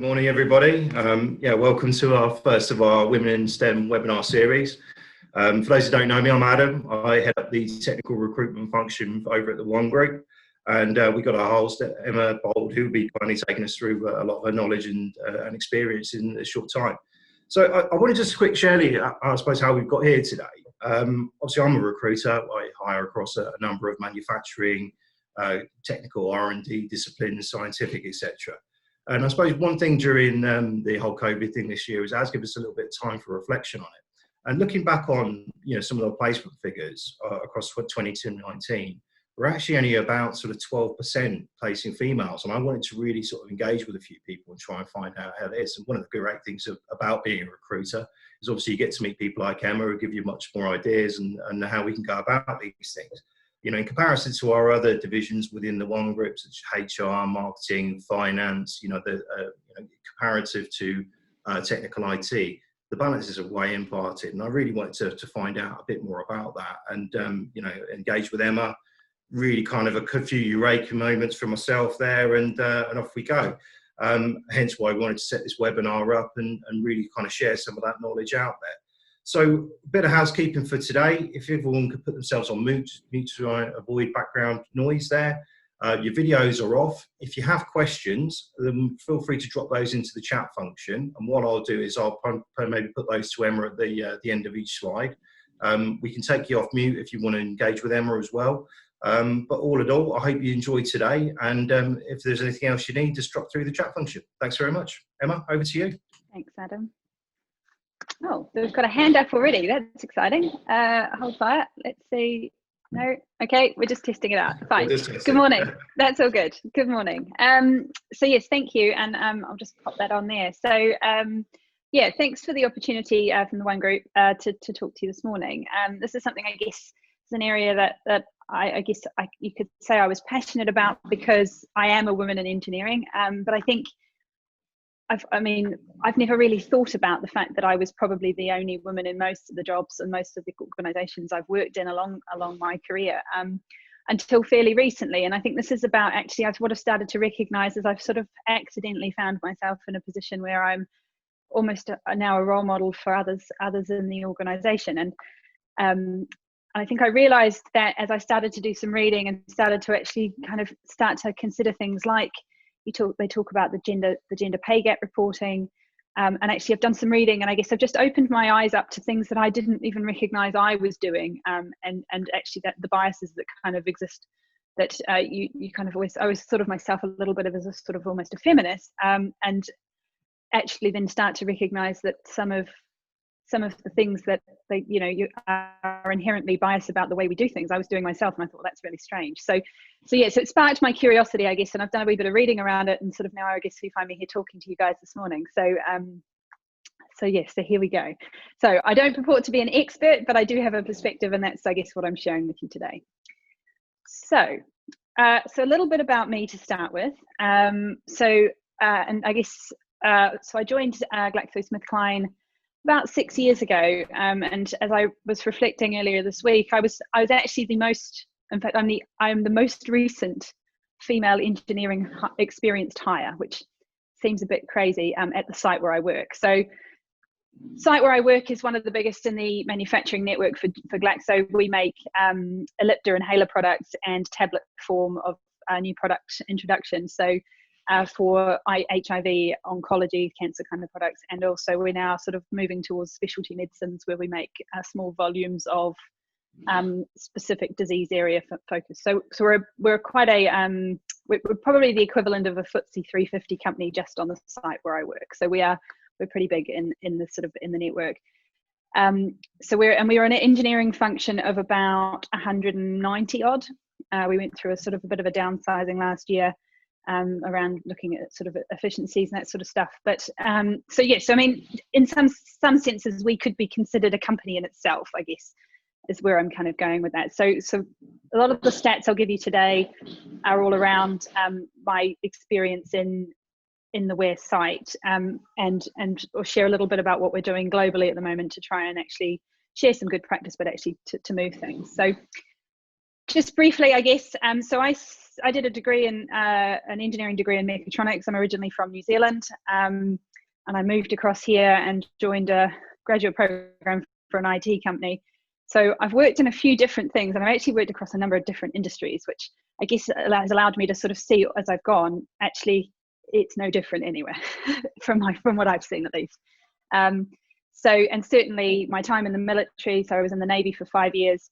morning, everybody. Welcome to our first of our Women in STEM webinar series. For those who don't know me, I'm Adam. I head up the technical recruitment function over at the One Group, and we got our host, Emma Bould, who will be kindly taking us through a lot of her knowledge and experience in a short time. So I wanted just to quick share, I suppose, how we've got here today. Obviously, I'm a recruiter. I hire across a number of manufacturing, technical R&D disciplines, scientific, etc. And I suppose one thing during the whole COVID thing this year is it has given us a little bit of time for reflection on it. And looking back on, some of the placement figures across 2019, we're actually only about sort of 12% placing females. And I wanted to really sort of engage with a few people and try and find out how it is. And one of the great things about being a recruiter is obviously you get to meet people like Emma who give you much more ideas and how we can go about these things. In comparison to our other divisions within the One Group, such as HR, marketing, finance, comparative to technical IT, the balances are way imparted. And I really wanted to find out a bit more about that and, engage with Emma, really kind of a few eureka moments for myself there, and off we go. Hence why I wanted to set this webinar up and really kind of share some of that knowledge out there. So a bit of housekeeping for today. If everyone could put themselves on mute to avoid background noise there. Your videos are off. If you have questions, then feel free to drop those into the chat function. And what I'll do is I'll maybe put those to Emma at the end of each slide. We can take you off mute if you want to engage with Emma as well. But all in all, I hope you enjoyed today. And if there's anything else you need, just drop through the chat function. Thanks very much. Emma, over to you. Thanks, Adam. Oh, we've got a hand up already. That's exciting. Hold fire. Let's see. No. Okay, we're just testing it out. Fine. Good morning. That's all good. Good morning. So yes, thank you. And I'll just pop that on there. So yeah, thanks for the opportunity from the One Group to talk to you this morning. This is something I guess is an area that I guess you could say I was passionate about because I am a woman in engineering. But I think I've never really thought about the fact that I was probably the only woman in most of the jobs and most of the organisations I've worked in along my career until fairly recently. And I think this is about actually what I've started to recognise is I've sort of accidentally found myself in a position where I'm almost now a role model for others in the organisation. And I think I realised that as I started to do some reading and started to actually kind of start to consider things like they talk about the gender pay gap reporting, and actually I've done some reading, and I guess I've just opened my eyes up to things that I didn't even recognise I was doing, and actually that the biases that kind of exist, that you kind of always, I was sort of myself a little bit of as a sort of almost a feminist, and actually then start to recognise that some of the things that you are inherently biased about the way we do things, I was doing myself, and I thought, well, that's really strange. So it sparked my curiosity, I guess, and I've done a wee bit of reading around it, and sort of now I guess you find me here talking to you guys this morning. So so here we go. So I don't purport to be an expert, but I do have a perspective, and that's I guess what I'm sharing with you today. So a little bit about me to start with. And I guess so I joined GlaxoSmithKline about 6 years ago, and as I was reflecting earlier this week, I was actually I'm the most recent female engineering experienced hire, which seems a bit crazy at the site where I work. So, site where I work is one of the biggest in the manufacturing network for Glaxo. We make ellipta inhaler products and tablet form of new product introduction. So. For HIV, oncology, cancer kind of products, and also we're now sort of moving towards specialty medicines where we make small volumes of specific disease area focus. So we're quite a we're probably the equivalent of a FTSE 350 company just on the site where I work. So we're pretty big in the sort of in the network. So we're an engineering function of about 190 odd. We went through a sort of a bit of a downsizing last year. Around looking at sort of efficiencies and that sort of stuff, but so yes, I mean, in some senses, we could be considered a company in itself, I guess, is where I'm kind of going with that. So a lot of the stats I'll give you today are all around my experience in the Ware site, and or share a little bit about what we're doing globally at the moment to try and actually share some good practice, but actually to move things. So just briefly, I guess, so I did a degree in an engineering degree in mechatronics. I'm originally from New Zealand, and I moved across here and joined a graduate program for an IT company. So I've worked in a few different things, and I've actually worked across a number of different industries, which I guess has allowed me to sort of see as I've gone, actually, it's no different anywhere from what I've seen at least. So, and certainly my time in the military, so I was in the Navy for 5 years,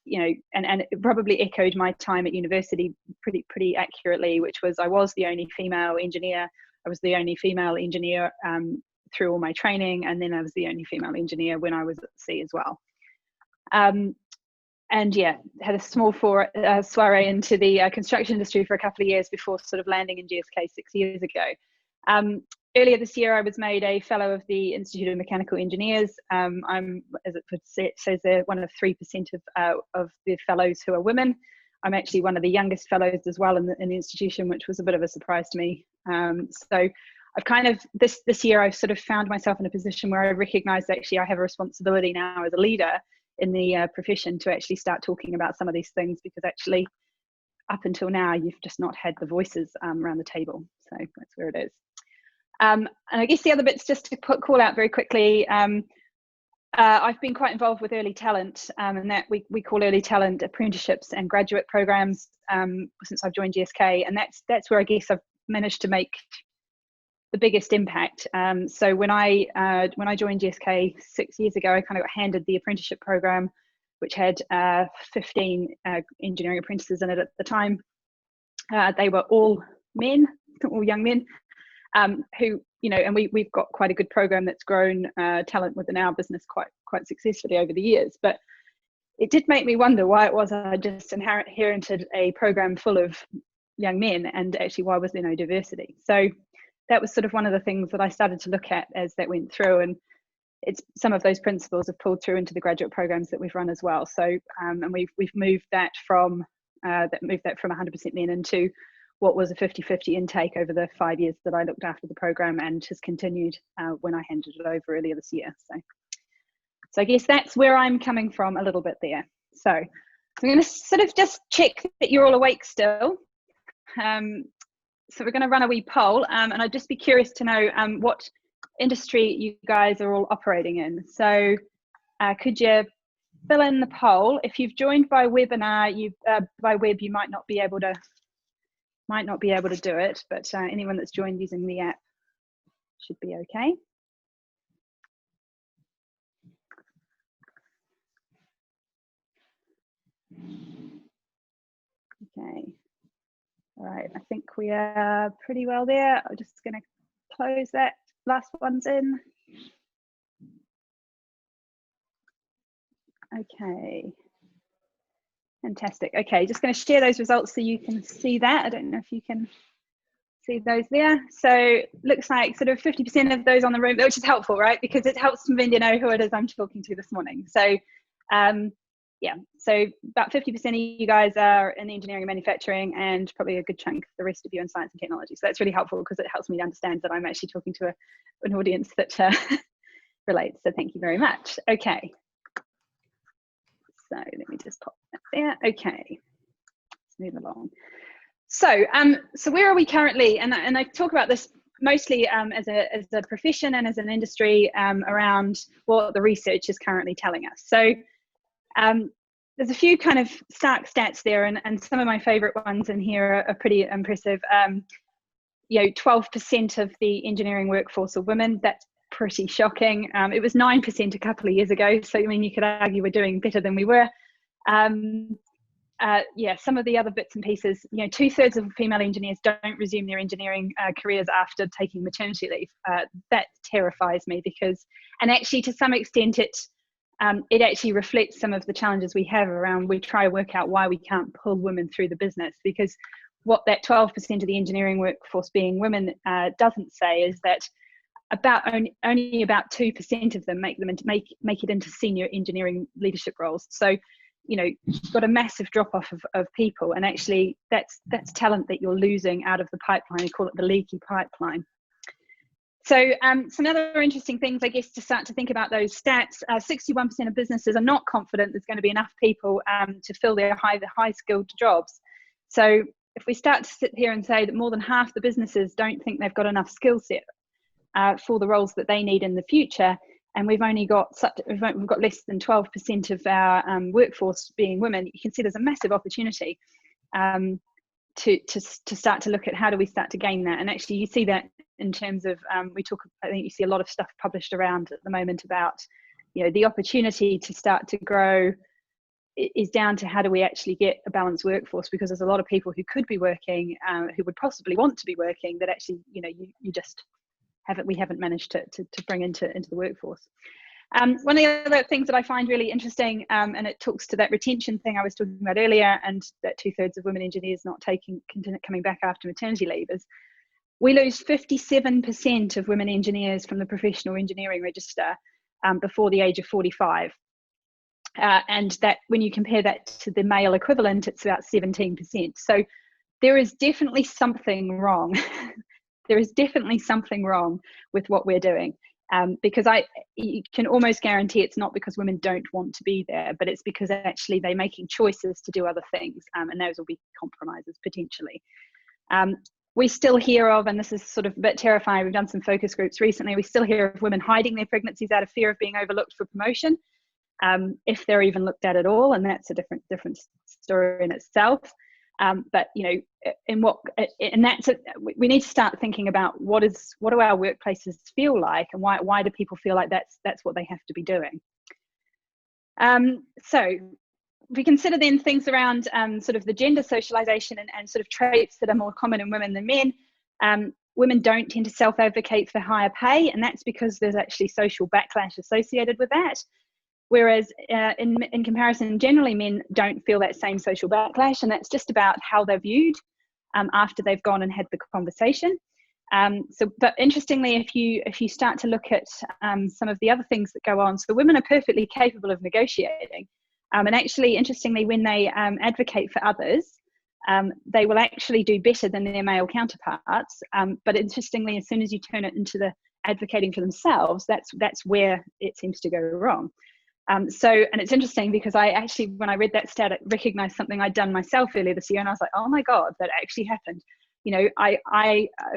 you know, and it probably echoed my time at university pretty accurately, which was I was the only female engineer. I was the only female engineer through all my training, and then I was the only female engineer when I was at sea as well. And yeah, had a small soiree into the construction industry for a couple of years before sort of landing in GSK 6 years ago. Earlier this year, I was made a fellow of the Institute of Mechanical Engineers. I'm, as it says there, one of 3% of the fellows who are women. I'm actually one of the youngest fellows as well in the institution, which was a bit of a surprise to me. So I've kind of, this year, I've sort of found myself in a position where I recognise actually I have a responsibility now as a leader in the profession to actually start talking about some of these things, because actually up until now, you've just not had the voices around the table. So that's where it is. And I guess the other bits, just to call out very quickly, I've been quite involved with early talent, and that we call early talent apprenticeships and graduate programs since I've joined GSK, and that's where I guess I've managed to make the biggest impact. So when I joined GSK 6 years ago, I kind of got handed the apprenticeship program, which had 15 engineering apprentices in it at the time. They were all men, all young men. Who, you know, and we've got quite a good program that's grown talent within our business quite successfully over the years. But it did make me wonder why it was I just inherited a program full of young men, and actually why was there no diversity? So that was sort of one of the things that I started to look at as that went through, and it's some of those principles have pulled through into the graduate programs that we've run as well. So and we've moved that from 100% men into what was a 50-50 intake over the 5 years that I looked after the program, and has continued when I handed it over earlier this year. So I guess that's where I'm coming from a little bit there. So I'm going to sort of just check that you're all awake still. So we're going to run a wee poll, and I'd just be curious to know what industry you guys are all operating in. So could you fill in the poll? If you've joined by webinar, by web, you might not be able to do it, but anyone that's joined using the app should be okay. Okay. All right, I think we are pretty well there. I'm just going to close that. Last one's in. Okay. Fantastic. Okay, just going to share those results so you can see that. I don't know if you can see those there. So looks like sort of 50% of those on the room, which is helpful, right? Because it helps me to know who it is I'm talking to this morning. So yeah, so about 50% of you guys are in engineering and manufacturing, and probably a good chunk of the rest of you in science and technology. So that's really helpful because it helps me to understand that I'm actually talking to an audience that relates. So thank you very much. Okay. So let me just pop that there. Okay, let's move along. So, so where are we currently? And I talk about this mostly as a profession and as an industry around what the research is currently telling us. So there's a few kind of stark stats there, and some of my favorite ones in here are pretty impressive. You know, 12% of the engineering workforce are women. That's pretty shocking. It was 9% a couple of years ago. So, I mean, you could argue we're doing better than we were. Yeah, some of the other bits and pieces, you know, 2/3 of female engineers don't resume their engineering careers after taking maternity leave. That terrifies me because, and actually to some extent it actually reflects some of the challenges we have around, we try to work out why we can't pull women through the business, because what that 12% of the engineering workforce being women doesn't say is that only about 2% of them make it into senior engineering leadership roles. So, you know, you've got a massive drop off of people, and actually that's talent that you're losing out of the pipeline. We call it the leaky pipeline. So some other interesting things, I guess, to start to think about those stats. 61% of businesses are not confident there's going to be enough people to fill their high skilled jobs. So if we start to sit here and say that more than half the businesses don't think they've got enough skill set for the roles that they need in the future, and we've got less than 12% of our workforce being women, you can see there's a massive opportunity to start to look at how do we start to gain that. And actually you see that in terms of I think you see a lot of stuff published around at the moment about, you know, the opportunity to start to grow is down to how do we actually get a balanced workforce, because there's a lot of people who could be working, who would possibly want to be working, that actually, you know, you just haven't managed to bring into the workforce. One of the other things that I find really interesting, and it talks to that retention thing I was talking about earlier, and that 2/3 of women engineers not coming back after maternity leave, is we lose 57% of women engineers from the professional engineering register before the age of 45. And that, when you compare that to the male equivalent, it's about 17%. So there is definitely something wrong. There is definitely something wrong with what we're doing. Because you can almost guarantee it's not because women don't want to be there, but it's because actually they're making choices to do other things, and those will be compromises potentially. We still hear of, and this is sort of a bit terrifying, we've done some focus groups recently, we still hear of women hiding their pregnancies out of fear of being overlooked for promotion, if they're even looked at all, and that's a different story in itself. But you know, we need to start thinking about what do our workplaces feel like, and why do people feel like that's what they have to be doing. So we consider then things around sort of the gender socialization and sort of traits that are more common in women than men. Women don't tend to self-advocate for higher pay, and that's because there's actually social backlash associated with that. Whereas in comparison, generally men don't feel that same social backlash, and that's just about how they're viewed after they've gone and had the conversation. But interestingly, if you start to look at some of the other things that go on, so women are perfectly capable of negotiating, and actually, interestingly, when they advocate for others, they will actually do better than their male counterparts. But interestingly, as soon as you turn it into the advocating for themselves, that's where it seems to go wrong. And it's interesting because I actually, when I read that stat, I recognized something I'd done myself earlier this year, and I was like, oh my God, that actually happened. You know,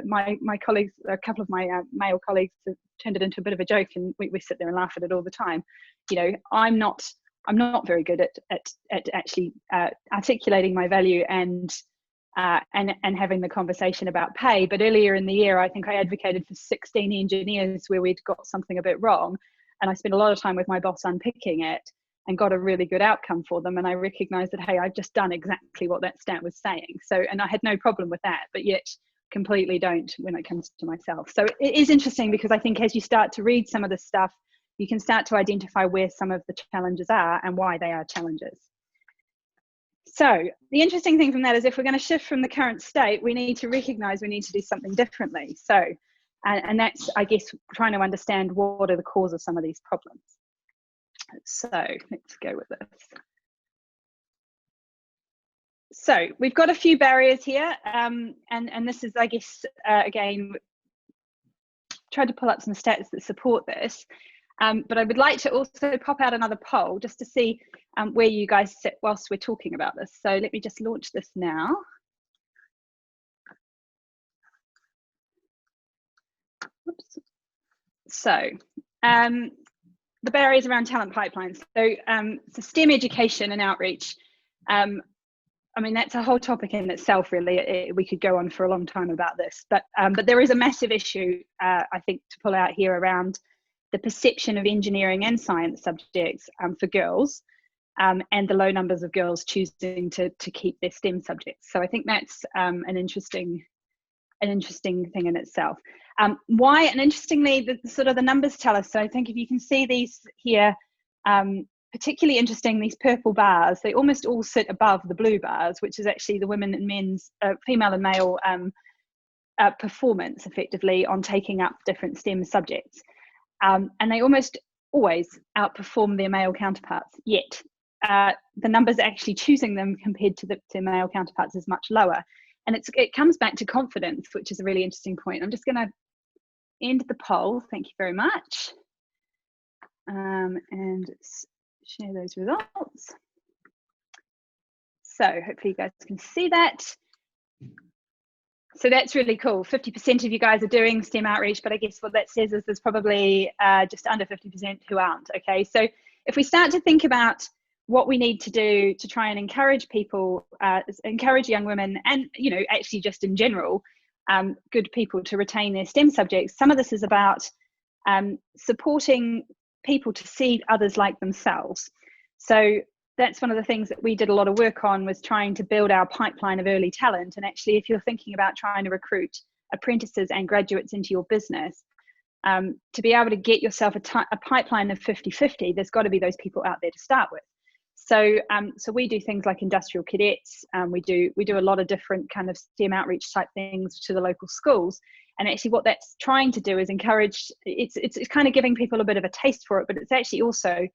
my colleagues, a couple of my male colleagues have turned it into a bit of a joke, and we sit there and laugh at it all the time. You know, I'm not very good at actually articulating my value and having the conversation about pay. But earlier in the year, I think I advocated for 16 engineers where we'd got something a bit wrong. And I spent a lot of time with my boss unpicking it and got a really good outcome for them. And I recognized that, hey, I've just done exactly what that stat was saying. So, and I had no problem with that, but yet completely don't when it comes to myself. So it is interesting because I think as you start to read some of this stuff, you can start to identify where some of the challenges are and why they are challenges. So the interesting thing from that is if we're going to shift from the current state, we need to recognize we need to do something differently. So, and that's, I guess, trying to understand what are the cause of some of these problems. So let's go with this. So we've got a few barriers here, and this is, I guess, again, tried to pull up some stats that support this, but I would like to also pop out another poll just to see where you guys sit whilst we're talking about this. So let me just launch this now. Oops. So the barriers around talent pipelines. So STEM education and outreach. I mean, that's a whole topic in itself, really. We could go on for a long time about this, but there is a massive issue, I think, to pull out here around the perception of engineering and science subjects for girls, and the low numbers of girls choosing to keep their STEM subjects. So I think that's an interesting thing in itself. Why? And interestingly, the numbers tell us. So I think if you can see these here, particularly interesting, these purple bars, they almost all sit above the blue bars, which is actually the women and men's, female and male performance effectively on taking up different STEM subjects. And they almost always outperform their male counterparts, yet the numbers actually choosing them compared to male counterparts is much lower. And it comes back to confidence, which is a really interesting point. I'm just going to end the poll. Thank you very much. And share those results. So hopefully you guys can see that. So that's really cool. 50% of you guys are doing STEM outreach, but I guess what that says is there's probably just under 50% who aren't. Okay, so if we start to think about what we need to do to try and encourage people, encourage young women, and actually just in general, good people to retain their STEM subjects. Some of this is about supporting people to see others like themselves. So that's one of the things that we did a lot of work on, was trying to build our pipeline of early talent. And actually, if you're thinking about trying to recruit apprentices and graduates into your business, to be able to get yourself a pipeline of 50-50, there's got to be those people out there to start with. So we do things like industrial cadets. We do a lot of different kind of STEM outreach type things to the local schools. And actually what that's trying to do is encourage, it's kind of giving people a bit of a taste for it, but it's actually also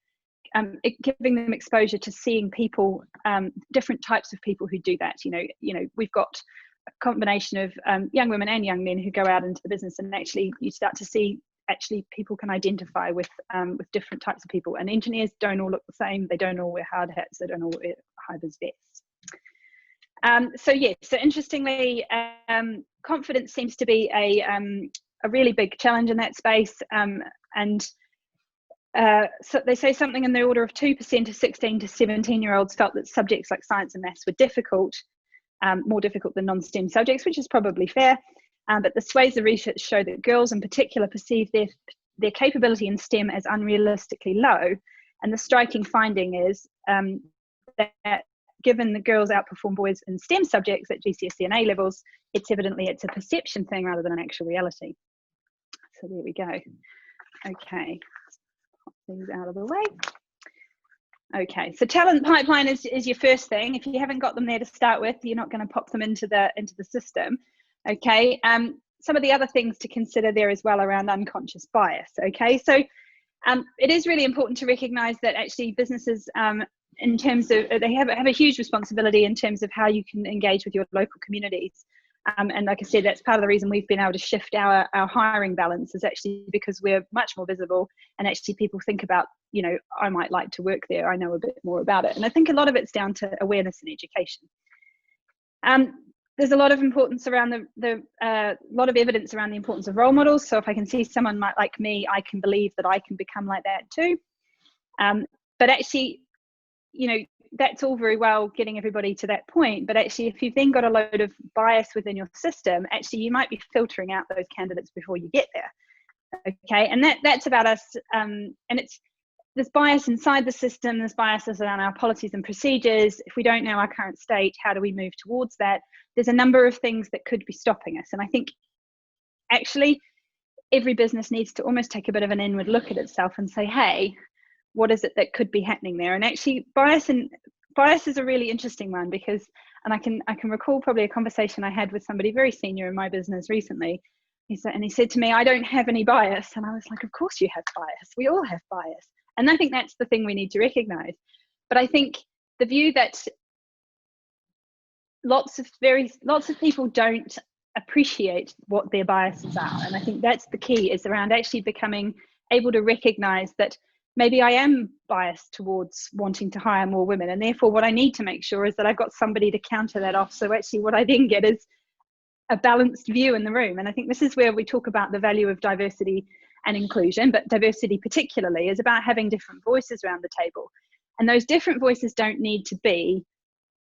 giving them exposure to seeing people, different types of people who do that. We've got a combination of young women and young men who go out into the business, and actually you start to see people can identify with different types of people. And engineers don't all look the same. They don't all wear hard hats. They don't all wear high-vis vests. So interestingly, confidence seems to be a really big challenge in that space. So they say something in the order of 2% of 16 to 17-year-olds felt that subjects like science and maths were difficult, more difficult than non-STEM subjects, which is probably fair. But the swathes of research show that girls in particular perceive their capability in STEM as unrealistically low. And the striking finding is that given the girls outperform boys in STEM subjects at GCSE and A levels, it's a perception thing rather than an actual reality. So there we go. Okay, pop these out of the way. Okay, so talent pipeline is your first thing. If you haven't got them there to start with, you're not going to pop them into the system. Okay, some of the other things to consider there as well around unconscious bias. Okay, so it is really important to recognize that actually businesses, in terms of, they have a huge responsibility in terms of how you can engage with your local communities. And like I said, that's part of the reason we've been able to shift our hiring balance, is actually because we're much more visible, and actually people think about, I might like to work there, I know a bit more about it. And I think a lot of it's down to awareness and education. There's a lot of importance around lot of evidence around the importance of role models. So if I can see someone like me, I can believe that I can become like that too. But actually, that's all very well getting everybody to that point, but actually if you've then got a load of bias within your system, actually you might be filtering out those candidates before you get there. Okay, and that's about us, and there's bias inside the system, there's biases around our policies and procedures. If we don't know our current state, how do we move towards that? There's a number of things that could be stopping us, and I think actually every business needs to almost take a bit of an inward look at itself and say, hey, what is it that could be happening there? And actually bias is a really interesting one, because, and I can recall probably a conversation I had with somebody very senior in my business recently. He said to me, I don't have any bias. And I was like, of course you have bias. We all have bias. And I think that's the thing we need to recognize. But I think the view that lots of people don't appreciate what their biases are. And I think that's the key, is around actually becoming able to recognize that maybe I am biased towards wanting to hire more women, and therefore what I need to make sure is that I've got somebody to counter that off. So actually what I then get is a balanced view in the room. And I think this is where we talk about the value of diversity and inclusion, but diversity particularly is about having different voices around the table. And those different voices don't need to be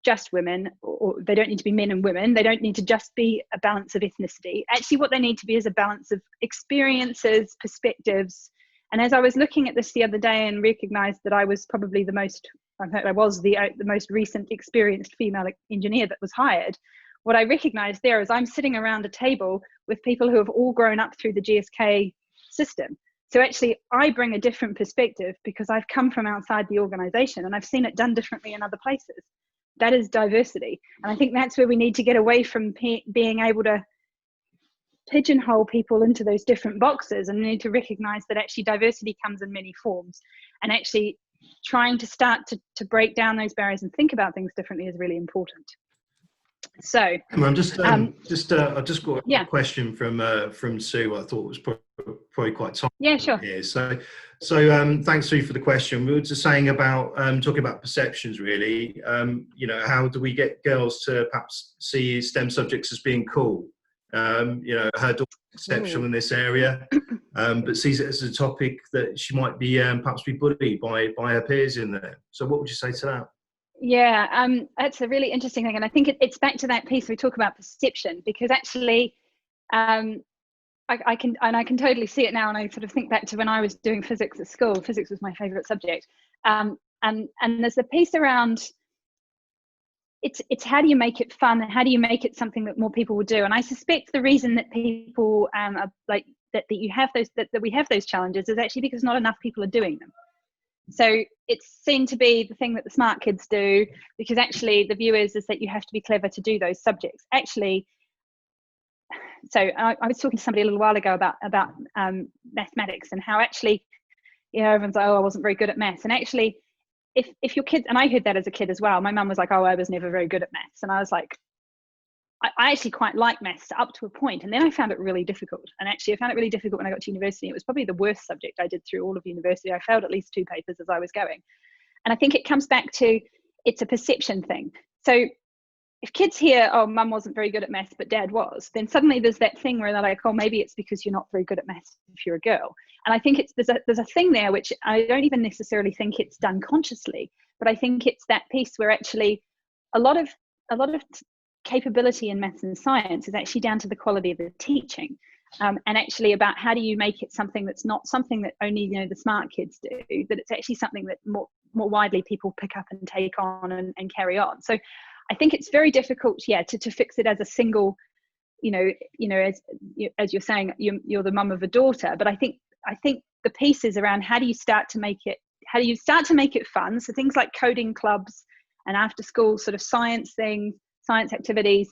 just women, or they don't need to be men and women. They don't need to just be a balance of ethnicity. Actually what they need to be is a balance of experiences, perspectives. And as I was looking at this the other day and recognized that I was probably the most recent experienced female engineer that was hired, what I recognized there is I'm sitting around a table with people who have all grown up through the GSK system. So actually I bring a different perspective because I've come from outside the organization and I've seen it done differently in other places. That is diversity. And I think that's where we need to get away from being able to pigeonhole people into those different boxes, and need to recognize that actually diversity comes in many forms, and actually trying to start to break down those barriers and think about things differently is really important. So I'm just I just got yeah, a question from Sue. I thought was probably quite timely yeah, sure. here. So thanks Sue for the question. We were just saying about talking about perceptions really. You know, how do we get girls to perhaps see STEM subjects as being cool? You know, her daughter's exceptional in this area, but sees it as a topic that she might be perhaps be bullied by her peers in there. So what would you say to that? Yeah, that's a really interesting thing, and I think it's back to that piece we talk about perception, because actually, I can totally see it now, and I sort of think back to when I was doing physics at school. Physics was my favourite subject, and there's a piece around it's how do you make it fun, and how do you make it something that more people will do. And I suspect the reason that people are like that you have those that we have those challenges is actually because not enough people are doing them. So it's seen to be the thing that the smart kids do, because actually the view is that you have to be clever to do those subjects. Actually, so I was talking to somebody a little while ago about mathematics, and how actually, you know, everyone's like, oh, I wasn't very good at maths. And actually, if your kids, and I heard that as a kid as well, my mum was like, oh, I was never very good at maths. And I was like, I actually quite like maths up to a point, and then I found it really difficult. And actually I found it really difficult when I got to university. It was probably the worst subject I did through all of university. I failed at least 2 papers as I was going. And I think it comes back to, it's a perception thing. So if kids hear, oh, mum wasn't very good at maths but dad was, then suddenly there's that thing where they're like, oh, maybe it's because you're not very good at maths if you're a girl. And I think there's a thing there which I don't even necessarily think it's done consciously, but I think it's that piece where actually a lot of capability in maths and science is actually down to the quality of the teaching, and actually about how do you make it something that's not something that only, you know, the smart kids do, that it's actually something that more widely people pick up and take on and carry on. So I think it's very difficult, to fix it as a single, as you're saying, you're the mum of a daughter. But I think the piece is around how do you start to make it fun. So things like coding clubs and after school sort of science things, science activities,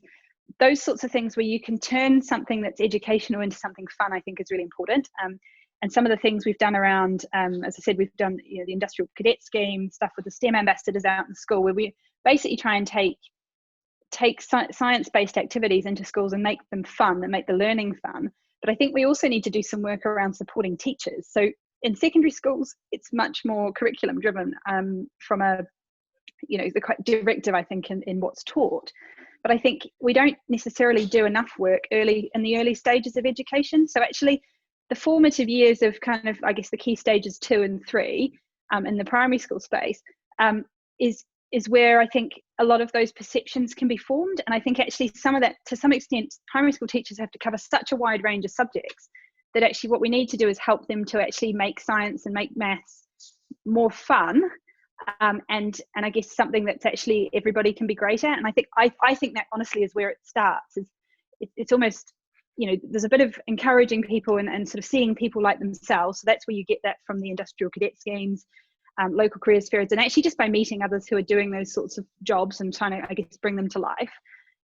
those sorts of things where you can turn something that's educational into something fun, I think is really important. And some of the things we've done around, as I said, we've done the industrial cadet scheme, stuff with the STEM ambassadors out in school, where we basically try and take science-based activities into schools and make them fun and make the learning fun. But I think we also need to do some work around supporting teachers. So in secondary schools, it's much more curriculum driven, from a, the quite directive, I think, in what's taught. But I think we don't necessarily do enough work in the early stages of education. So actually the formative years of kind of, I guess, the key stages 2 and 3 in the primary school space is where I think a lot of those perceptions can be formed. And I think actually some of that, to some extent, primary school teachers have to cover such a wide range of subjects that actually what we need to do is help them to actually make science and make maths more fun, and I guess something that's actually everybody can be great at. And I think that honestly is where it starts. It's almost, there's a bit of encouraging people and sort of seeing people like themselves. So that's where you get that from the industrial cadet schemes, local careers fairs, and actually just by meeting others who are doing those sorts of jobs and trying to, I guess, bring them to life.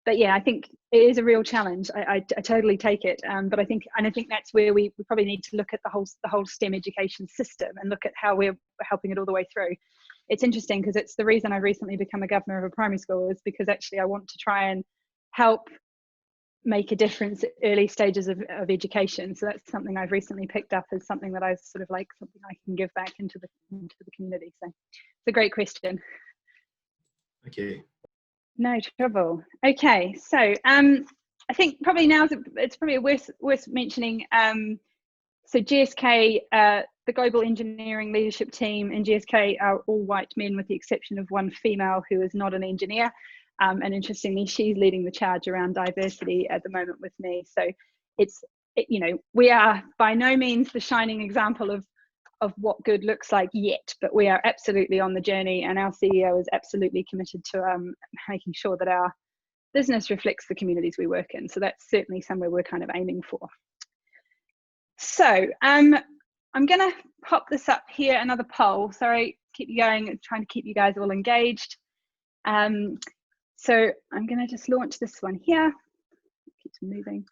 But yeah, I think it is a real challenge. I totally take it. But I think that's where we probably need to look at the whole STEM education system and look at how we're helping it all the way through. It's interesting because it's the reason I've recently become a governor of a primary school, is because actually I want to try and help make a difference at early stages of education. So that's something I've recently picked up as something that I sort of like, something I can give back into the community. So it's a great question. Thank you. No trouble. Okay, so I think probably now it's probably worth mentioning. So GSK, the global engineering leadership team in GSK are all white men, with the exception of one female who is not an engineer. And interestingly, she's leading the charge around diversity at the moment with me. So we are by no means the shining example of what good looks like yet, but we are absolutely on the journey, and our CEO is absolutely committed to making sure that our business reflects the communities we work in. So that's certainly somewhere we're kind of aiming for. So I'm going to pop this up here, another poll. Sorry, keep you going, trying to keep you guys all engaged. So I'm going to just launch this one here. Keeps moving.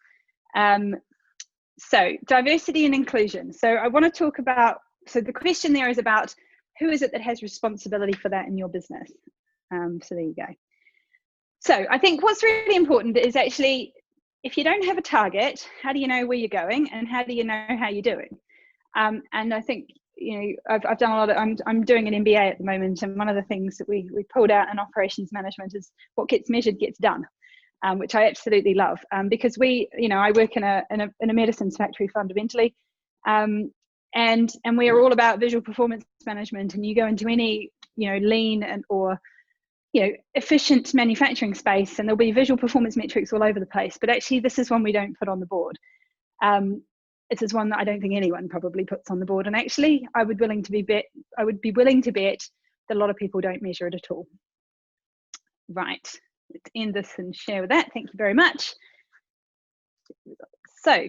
So diversity and inclusion. So I want to talk about, so the question there is about who is it that has responsibility for that in your business? So there you go. So I think what's really important is actually, if you don't have a target, how do you know where you're going, and how do you know how you're doing? And I think, I've done a lot of, I'm doing an MBA at the moment, and one of the things that we pulled out in operations management is what gets measured gets done, which I absolutely love, because I work in a medicines factory fundamentally, and we are all about visual performance management. And you go into any lean or efficient manufacturing space, and there'll be visual performance metrics all over the place, but actually this is one we don't put on the board. This is one that I don't think anyone probably puts on the board, and actually I would be willing to bet that a lot of people don't measure it at all. Right, let's end this and share with that. Thank you very much. So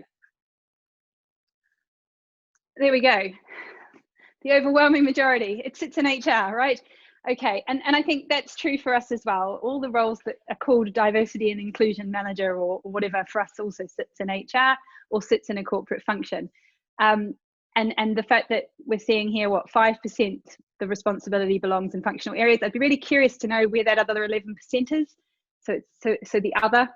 there we go, the overwhelming majority, it sits in HR, right? Okay, and I think that's true for us as well. All the roles that are called diversity and inclusion manager or whatever, for us also sits in HR or sits in a corporate function. And the fact that we're seeing here, 5% the responsibility belongs in functional areas. I'd be really curious to know where that other 11% is. So the other.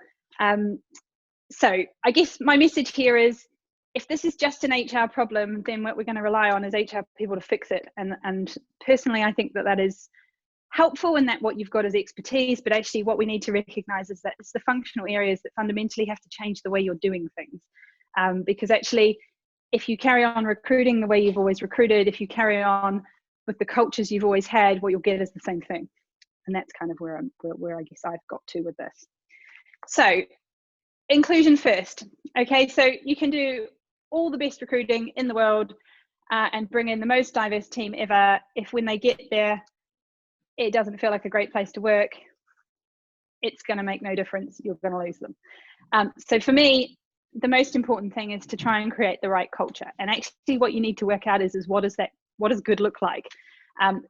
So I guess my message here is, if this is just an HR problem, then what we're going to rely on is HR people to fix it. And personally, I think that is helpful in that what you've got is expertise, but actually what we need to recognize is that it's the functional areas that fundamentally have to change the way you're doing things. Because actually, if you carry on recruiting the way you've always recruited, if you carry on with the cultures you've always had, what you'll get is the same thing. And that's kind of where I guess I've got to with this. So inclusion first. Okay, so you can do all the best recruiting in the world and bring in the most diverse team ever. If when they get there, it doesn't feel like a great place to work, it's going to make no difference. You're going to lose them. So for me, the most important thing is to try and create the right culture. And actually what you need to work out is what does good look like?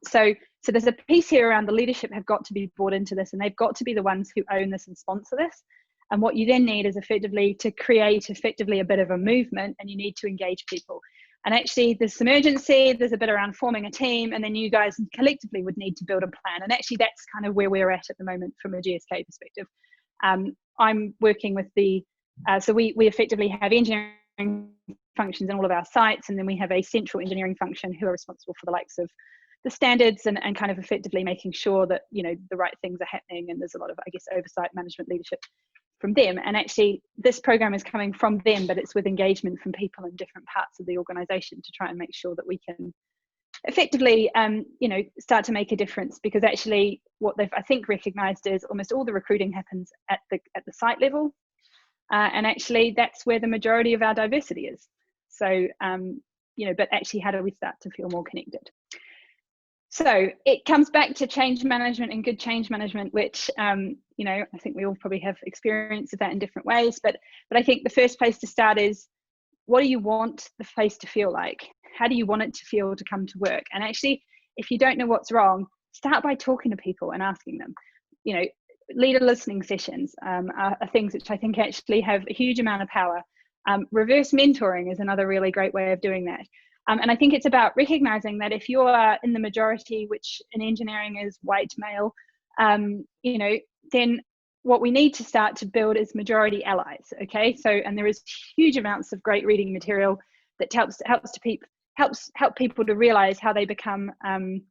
So there's a piece here around the leadership have got to be brought into this, and they've got to be the ones who own this and sponsor this. And what you then need is effectively to create a bit of a movement, and you need to engage people. And actually there's some urgency, there's a bit around forming a team, and then you guys collectively would need to build a plan. And actually that's kind of where we're at the moment from a GSK perspective. I'm working with so we effectively have engineering functions in all of our sites, and then we have a central engineering function who are responsible for the likes of the standards and kind of effectively making sure that the right things are happening, and there's a lot of, I guess, oversight, management, leadership from them. And actually this program is coming from them, but it's with engagement from people in different parts of the organization to try and make sure that we can effectively start to make a difference. Because actually what they've, I think, recognized is almost all the recruiting happens at the site level, and actually that's where the majority of our diversity is. So but actually how do we start to feel more connected? So it comes back to change management and good change management, which I think we all probably have experience of that in different ways. But I think the first place to start is, what do you want the place to feel like? How do you want it to feel to come to work? And actually, if you don't know what's wrong, start by talking to people and asking them. Leader listening sessions are things which I think actually have a huge amount of power. Reverse mentoring is another really great way of doing that. And I think it's about recognizing that if you are in the majority, which in engineering is white male, then what we need to start to build is majority allies. Okay, so and there is huge amounts of great reading material that help people to realize how they become allies.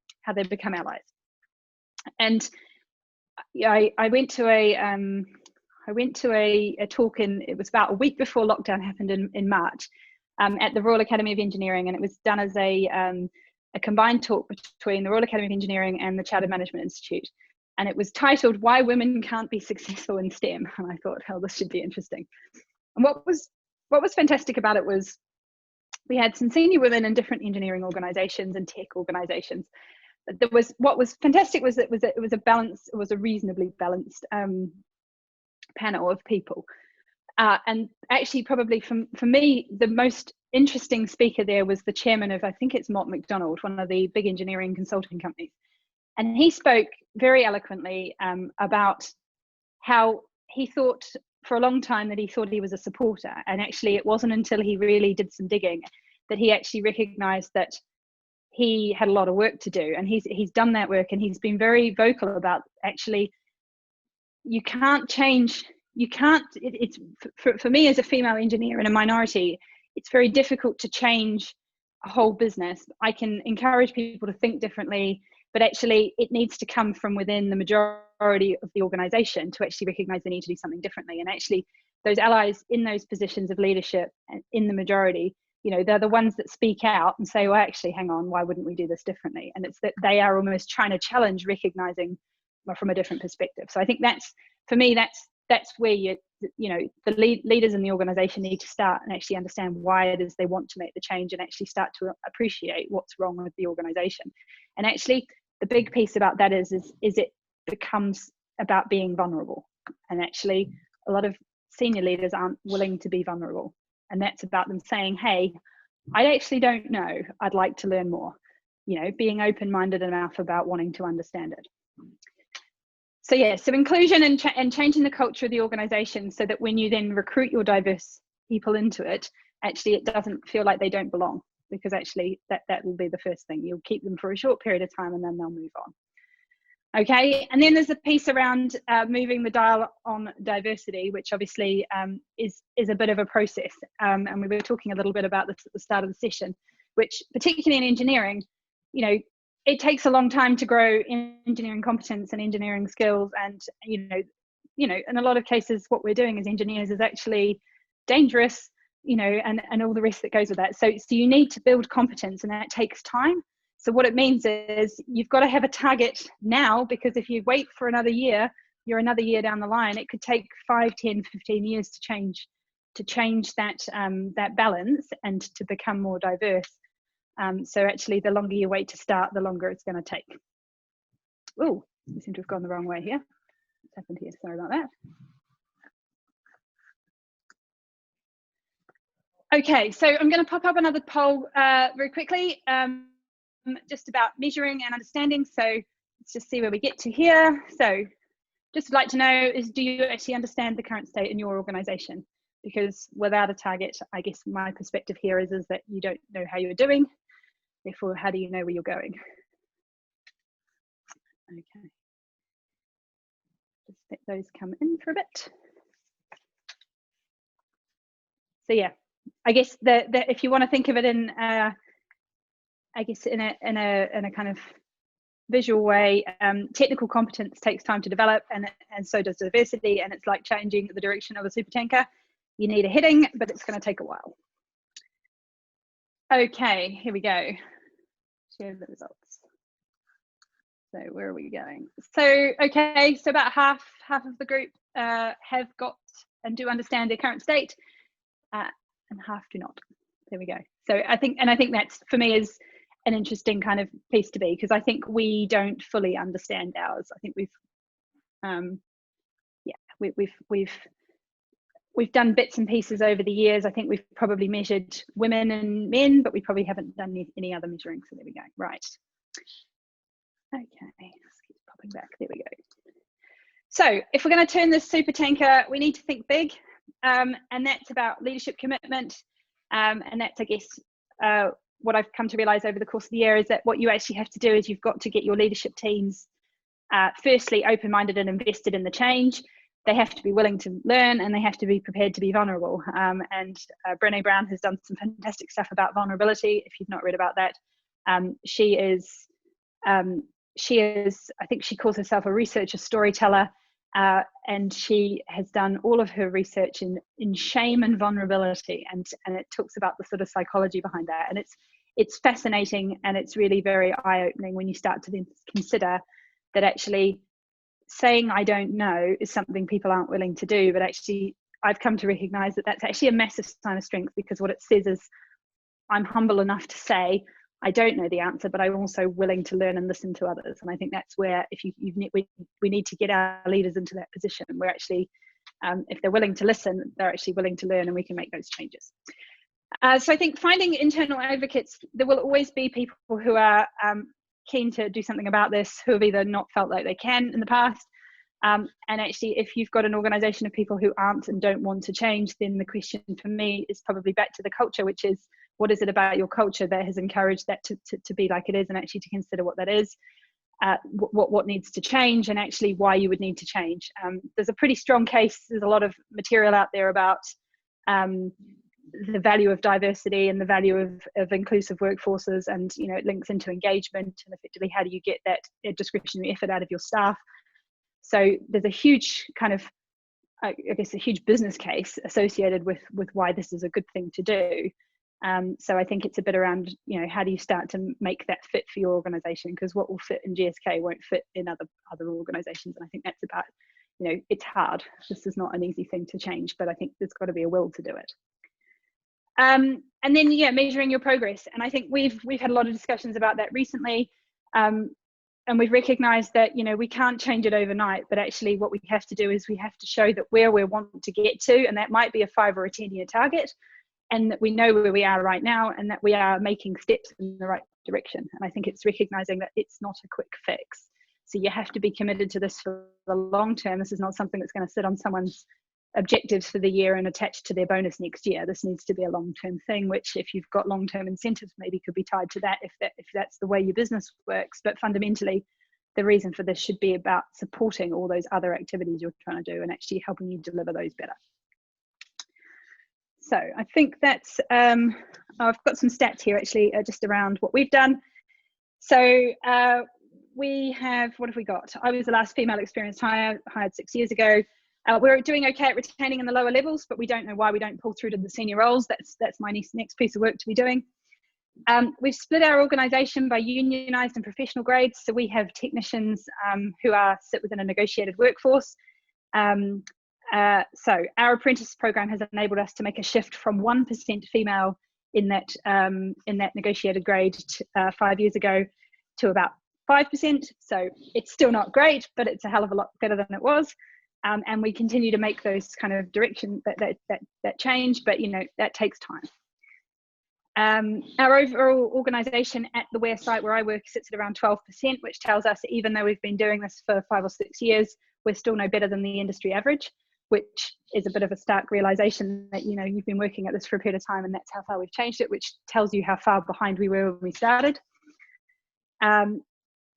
And I went to a talk it was about a week before lockdown happened in March. At the Royal Academy of Engineering, and it was done as a combined talk between the Royal Academy of Engineering and the Chartered Management Institute, and it was titled "Why Women Can't Be Successful in STEM." And I thought, hell, this should be interesting. And what was fantastic about it was we had some senior women in different engineering organisations and tech organisations. What was fantastic was it was a reasonably balanced panel of people. And actually, probably for me, the most interesting speaker there was the chairman of, I think it's Mott MacDonald, one of the big engineering consulting companies. And he spoke very eloquently about how he thought for a long time that he thought he was a supporter. And actually, it wasn't until he really did some digging that he actually recognized that he had a lot of work to do. And he's done that work, and he's been very vocal about actually you can't change, it's for me as a female engineer in a minority, it's very difficult to change a whole business. I can encourage people to think differently, but actually it needs to come from within the majority of the organization to actually recognize they need to do something differently. And actually those allies in those positions of leadership in the majority, you know, they're the ones that speak out and say, well, actually, hang on, why wouldn't we do this differently? And it's that they are almost trying to challenge recognizing from a different perspective. So I think that's, for me, that's where you know, the leaders in the organization need to start and actually understand why it is they want to make the change, and actually start to appreciate what's wrong with the organization. And actually the big piece about that is it becomes about being vulnerable. And actually a lot of senior leaders aren't willing to be vulnerable, and that's about them saying, hey, I actually don't know, I'd like to learn more, you know, being open-minded enough about wanting to understand it. So yeah, so inclusion and changing the culture of the organization so that when you then recruit your diverse people into it, actually it doesn't feel like they don't belong, because actually that will be the first thing. You'll keep them for a short period of time and then they'll move on. Okay, and then there's a piece around moving the dial on diversity, which obviously is a bit of a process. And we were talking a little bit about this at the start of the session, which particularly in engineering, you know, it takes a long time to grow engineering competence and engineering skills. And, you know, in a lot of cases, what we're doing as engineers is actually dangerous, you know, and all the rest that goes with that. So you need to build competence, and that takes time. So what it means is you've got to have a target now, because if you wait for another year, you're another year down the line. It could take 5, 10, 15 years to change that that balance and to become more diverse. So actually, the longer you wait to start, the longer it's going to take. Oh, we seem to have gone the wrong way here. What's happened here? Sorry about that. Okay, so I'm going to pop up another poll very quickly, just about measuring and understanding. So let's just see where we get to here. So just like to know is, do you actually understand the current state in your organization? Because without a target, I guess my perspective here is that you don't know how you're doing. Therefore, how do you know where you're going? Okay. Just let those come in for a bit. So yeah, I guess if you want to think of it in, I guess in a kind of visual way, technical competence takes time to develop, and so does diversity. And it's like changing the direction of a supertanker. You need a heading, but it's going to take a while. Okay, here we go. Share the results. So where are we going? So okay, so about half of the group have got and do understand their current state, and half do not. There we go. So I think that's, for me, is an interesting kind of piece to be, because I think we don't fully understand ours. I think we've done bits and pieces over the years. I think we've probably measured women and men, but we probably haven't done any other measuring. So there we go. Right. Okay, let's keep popping back. There we go. So if we're going to turn this super tanker, we need to think big, and that's about leadership commitment. And that's, I guess, what I've come to realize over the course of the year is that what you actually have to do is you've got to get your leadership teams, firstly, open-minded and invested in the change. They have to be willing to learn, and they have to be prepared to be vulnerable. And Brené Brown has done some fantastic stuff about vulnerability. If you've not read about that, she is, I think she calls herself a researcher storyteller, and she has done all of her research in shame and vulnerability, and it talks about the sort of psychology behind that. And it's fascinating, and it's really very eye-opening when you start to then consider that actually saying I don't know is something people aren't willing to do, but actually I've come to recognize that that's actually a massive sign of strength, because what it says is I'm humble enough to say I don't know the answer, but I'm also willing to learn and listen to others. And I think that's where, if we need to get our leaders into that position where actually, if they're willing to listen, they're actually willing to learn, and we can make those changes. So I think finding internal advocates, there will always be people who are keen to do something about this, who have either not felt like they can in the past. And actually, if you've got an organization of people who aren't and don't want to change, then the question for me is probably back to the culture, which is, what is it about your culture that has encouraged that to be like it is, and actually to consider what that is. what needs to change, and actually why you would need to change. There's a pretty strong case. There's a lot of material out there about the value of diversity and the value of inclusive workforces, and it links into engagement and effectively how do you get that discretionary effort out of your staff. So there's a huge kind of, I guess, a huge business case associated with why this is a good thing to do. So I think it's a bit around, how do you start to make that fit for your organization, because what will fit in GSK won't fit in other organizations. And I think that's about, it's hard. This is not an easy thing to change, but I think there's got to be a will to do it. And then, measuring your progress. And I think we've had a lot of discussions about that recently. And we've recognized that, we can't change it overnight, but actually what we have to do is we have to show that where we want to get to, and that might be a 5 or a 10-year target, and that we know where we are right now, and that we are making steps in the right direction. And I think it's recognizing that it's not a quick fix. So you have to be committed to this for the long term. This is not something that's going to sit on someone's objectives for the year and attached to their bonus next year. This needs to be a long-term thing, which if you've got long-term incentives, maybe could be tied to that if that's the way your business works. But fundamentally, the reason for this should be about supporting all those other activities you're trying to do and actually helping you deliver those better. So I think that's, I've got some stats here actually just around what we've done. So we have, what have we got? I was the last female experienced hire, hired 6 years ago. We're doing okay at retaining in the lower levels, but we don't know why we don't pull through to the senior roles. That's my next piece of work to be doing. We've split our organisation by unionised and professional grades. So we have technicians who sit within a negotiated workforce. So our apprentice program has enabled us to make a shift from 1% female in that negotiated grade 5 years ago to about 5%. So it's still not great, but it's a hell of a lot better than it was. And we continue to make those kind of direction that change, but that takes time. Our overall organisation at the Ware site where I work sits at around 12%, which tells us that even though we've been doing this for 5 or 6 years, we're still no better than the industry average, which is a bit of a stark realisation that you've been working at this for a period of time, and that's how far we've changed it, which tells you how far behind we were when we started.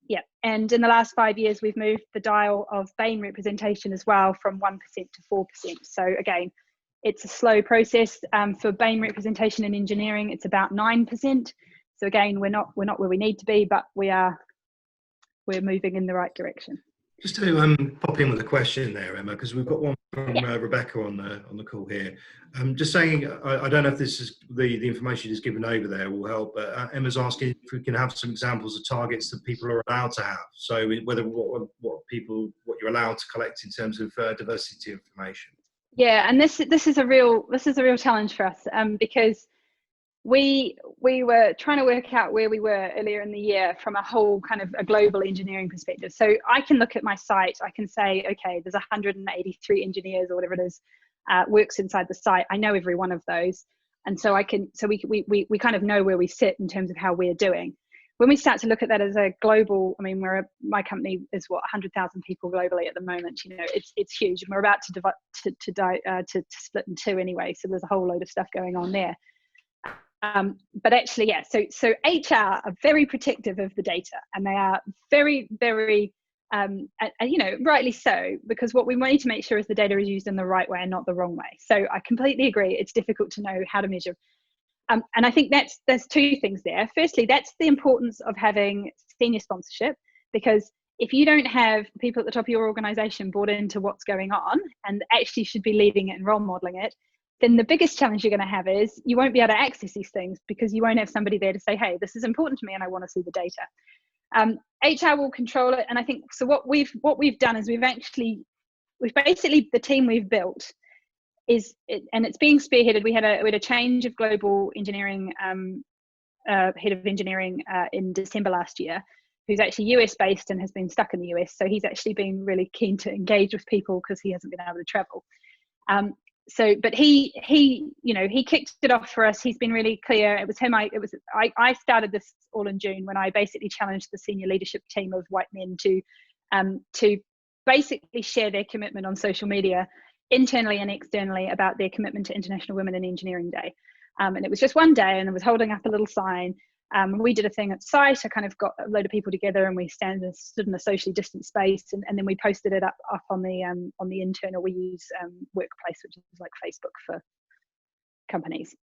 Yeah, and in the last 5 years, we've moved the dial of BAME representation as well from 1% to 4%. So again, it's a slow process. For BAME representation in engineering, it's about 9%. So again, we're not where we need to be, but we're moving in the right direction. Just to pop in with a question there, Emma, because we've got one from Rebecca on the call here. Just saying, I don't know if this is the information is given over there will help, but Emma's asking if we can have some examples of targets that people are allowed to have. So whether what you're allowed to collect in terms of diversity information. Yeah, and this is a real challenge for us because we were trying to work out where we were earlier in the year from a whole kind of a global engineering perspective. So I can look at my site, I can say, okay, there's 183 engineers or whatever it is, works inside the site. I know every one of those. And so we kind of know where we sit in terms of how we're doing. When we start to look at that as a global, I mean, my company is 100,000 people globally at the moment. It's huge, and we're about to split in two anyway. So there's a whole load of stuff going on there. But actually, yeah, so HR are very protective of the data, and they are very, very, rightly so, because what we need to make sure is the data is used in the right way and not the wrong way. So I completely agree. It's difficult to know how to measure. And I think there's two things there. Firstly, that's the importance of having senior sponsorship, because if you don't have people at the top of your organization bought into what's going on and actually should be leading it and role modeling it, then the biggest challenge you're going to have is you won't be able to access these things because you won't have somebody there to say, hey, this is important to me and I want to see the data. HR will control it. And I think, so what we've done is we've basically, the team we've built and it's being spearheaded. We had a change of global engineering, head of engineering in December last year, who's actually US based and has been stuck in the US. So he's actually been really keen to engage with people because he hasn't been able to travel. But he kicked it off for us. He's been really clear. It was him. I started this all in June when I basically challenged the senior leadership team of white men to basically share their commitment on social media, internally and externally, about their commitment to International Women in Engineering Day. And it was just one day, and I was holding up a little sign. We did a thing at site. I kind of got a load of people together and we stood in a socially distant space, and then we posted it up on the internal. We use Workplace, which is like Facebook for companies.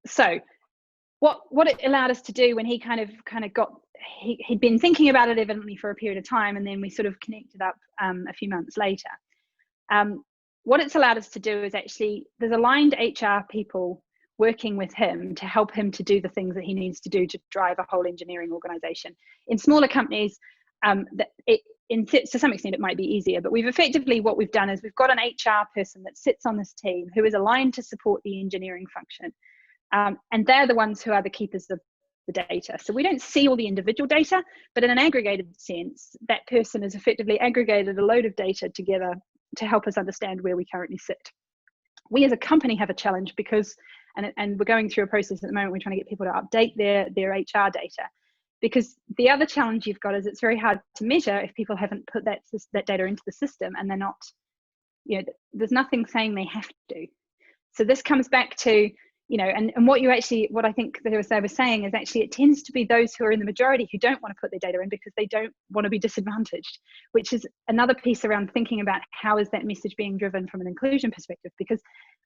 So what it allowed us to do when he kind of got, he'd been thinking about it evidently for a period of time, and then we sort of connected up a few months later. What it's allowed us to do is actually, there's aligned HR people working with him to help him to do the things that he needs to do to drive a whole engineering organization. In smaller companies, to some extent it might be easier, but what we've done is we've got an HR person that sits on this team who is aligned to support the engineering function. And they're the ones who are the keepers of the data. So we don't see all the individual data, but in an aggregated sense, that person has effectively aggregated a load of data together to help us understand where we currently sit. We as a company have a challenge because, and we're going through a process at the moment, we're trying to get people to update their HR data, because the other challenge you've got is it's very hard to measure if people haven't put that data into the system, and they're not, there's nothing saying they have to. So this comes back to, and what I think they were saying is actually it tends to be those who are in the majority who don't want to put their data in because they don't want to be disadvantaged, which is another piece around thinking about how is that message being driven from an inclusion perspective. Because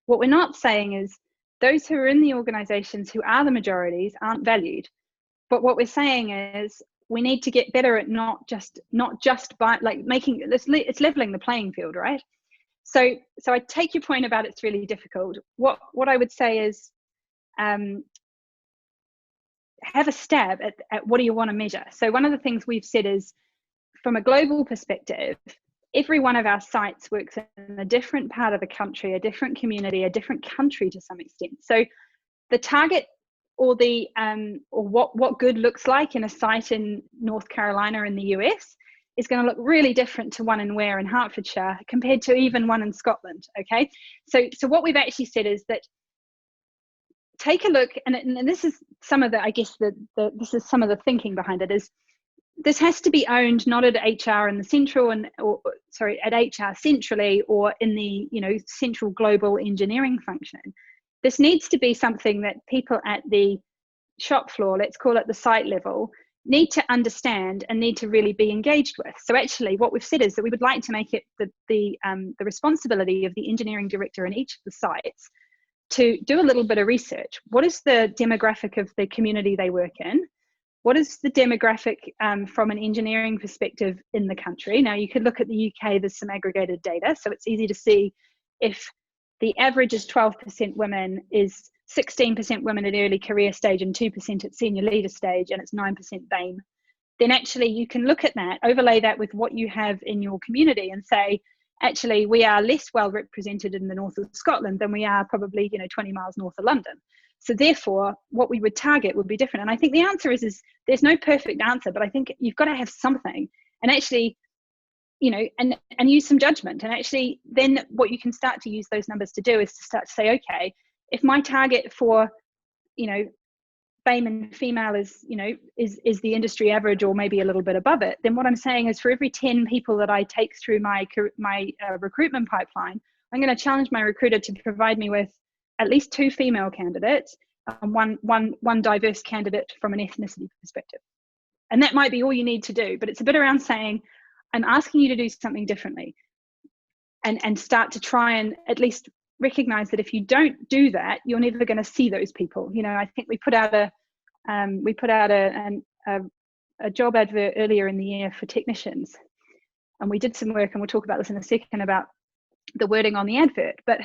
what we're not saying is those who are in the organizations who are the majorities aren't valued. But what we're saying is we need to get better at not just by like making it's leveling the playing field, right? So I take your point about it's really difficult. What I would say is have a stab at what do you want to measure. So one of the things we've said is, from a global perspective, every one of our sites works in a different part of the country, a different community, a different country to some extent. So the target or the or what good looks like in a site in North Carolina in the US is going to look really different to one in Ware in Hertfordshire compared to even one in Scotland. Okay, so what we've actually said is that take a look, and this is some of the, I guess this is some of the thinking behind it, is this has to be owned not at HR in the central at HR centrally or in the central global engineering function. This needs to be something that people at the shop floor, let's call it the site level, need to understand and need to really be engaged with. So actually what we've said is that we would like to make it the responsibility of the engineering director in each of the sites to do a little bit of research. What is the demographic of the community they work in? What is the demographic from an engineering perspective in the country? Now you could look at the UK, there's some aggregated data, so it's easy to see if the average is 12% women, is 16% women at early career stage and 2% at senior leader stage, and it's 9% BAME, then actually you can look at that, overlay that with what you have in your community and say, actually, we are less well represented in the north of Scotland than we are probably 20 miles north of London. So therefore, what we would target would be different. And I think the answer is there's no perfect answer, but I think you've got to have something and actually, and use some judgment. And actually, then what you can start to use those numbers to do is to start to say, okay, if my target for, BAME and female is the industry average or maybe a little bit above it, then what I'm saying is for every 10 people that I take through my recruitment pipeline, I'm going to challenge my recruiter to provide me with at least 2 female candidates and one diverse candidate from an ethnicity perspective. And that might be all you need to do, but it's a bit around saying, I'm asking you to do something differently and start to try and at least recognize that if you don't do that, you're never going to see those people. I think we put out a job advert earlier in the year for technicians, and we did some work, and we'll talk about this in a second about the wording on the advert, but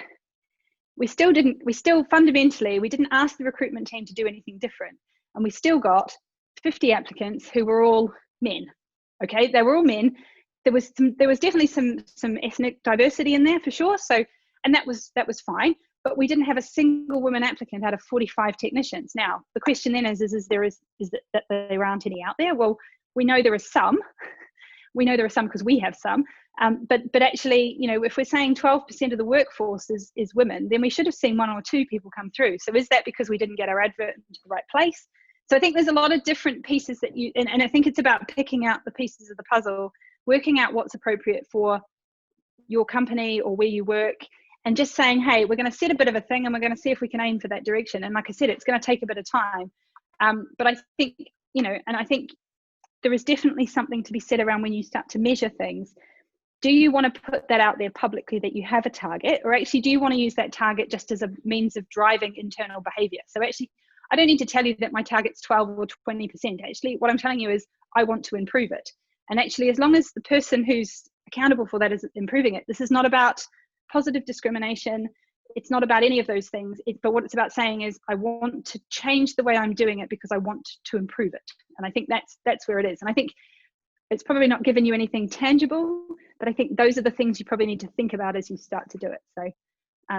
we still fundamentally, we didn't ask the recruitment team to do anything different, and we still got 50 applicants who were all men. Okay, they were all men. There was definitely some ethnic diversity in there for sure. So, and that was fine, but we didn't have a single woman applicant out of 45 technicians. Now, the question then is that there aren't any out there? Well, we know there are some. We know there are some because we have some. But actually, if we're saying 12% of the workforce is women, then we should have seen 1 or 2 people come through. So is that because we didn't get our advert into the right place? So I think there's a lot of different pieces that and I think it's about picking out the pieces of the puzzle, working out what's appropriate for your company or where you work, and just saying, hey, we're going to set a bit of a thing and we're going to see if we can aim for that direction. And like I said, it's going to take a bit of time. But I think, and I think there is definitely something to be said around when you start to measure things. Do you want to put that out there publicly that you have a target, or actually do you want to use that target just as a means of driving internal behavior? So actually, I don't need to tell you that my target's 12 or 20%. Actually, what I'm telling you is I want to improve it. And actually, as long as the person who's accountable for that is improving it, this is not about positive discrimination. It's not about any of those things. But what it's about saying is I want to change the way I'm doing it because I want to improve it. And I think that's where it is. And I think it's probably not giving you anything tangible, but I think those are the things you probably need to think about as you start to do it. So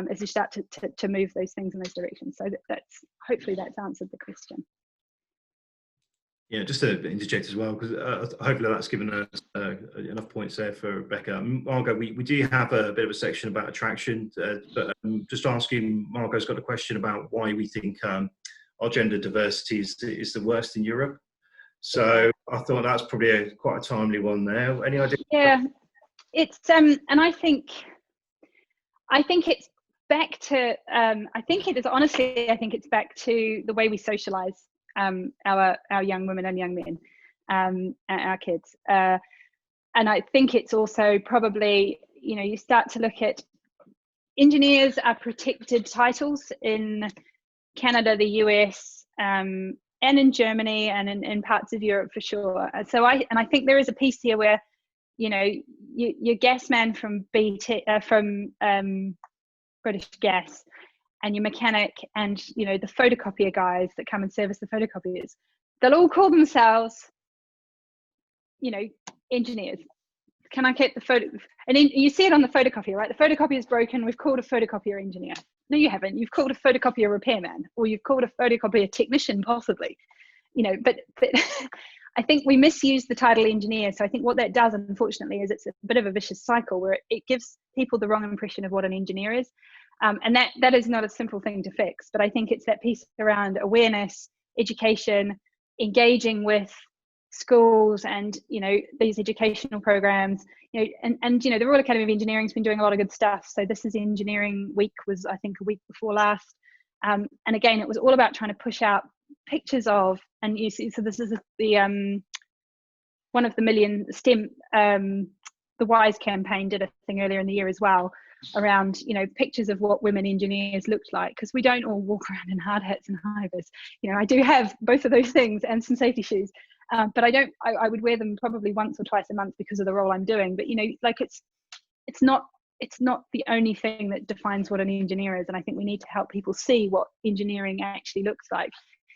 as you start to move those things in those directions. So that's hopefully that's answered the question. Yeah, just to interject as well, because hopefully that's given us enough points there for Rebecca. Margot, we do have a bit of a section about attraction, but just asking, Margot's got a question about why we think our gender diversity is the worst in Europe. So I thought that's probably quite a timely one there. Any idea? Yeah, it's and I think it's back to I think it's back to the way we socialize our young women and young men, our kids, and I think it's also probably, you start to look at engineers are protected titles in Canada, the US, and in Germany, and in parts of Europe for sure. So I think there is a piece here where, your gas man from British Gas, and your mechanic, and the photocopier guys that come and service the photocopiers, they'll all call themselves, engineers. Can I keep the photo? And then you see it on the photocopier, right? The photocopier is broken. We've called a photocopier engineer. No, you haven't. You've called a photocopier repairman, or you've called a photocopier technician, possibly. But I think we misuse the title engineer. So I think what that does, unfortunately, is it's a bit of a vicious cycle where it gives people the wrong impression of what an engineer is. And that is not a simple thing to fix. But I think it's that piece around awareness, education, engaging with schools and these educational programs, and the Royal Academy of Engineering has been doing a lot of good stuff. So this is Engineering Week, was I think a week before last, and again it was all about trying to push out pictures of, and you see, so this is the one of the million STEM, the WISE campaign did a thing earlier in the year as well around pictures of what women engineers looked like, because we don't all walk around in hard hats and high vis. I do have both of those things and some safety shoes. But I would wear them probably once or twice a month because of the role I'm doing. But it's not the only thing that defines what an engineer is. And I think we need to help people see what engineering actually looks like.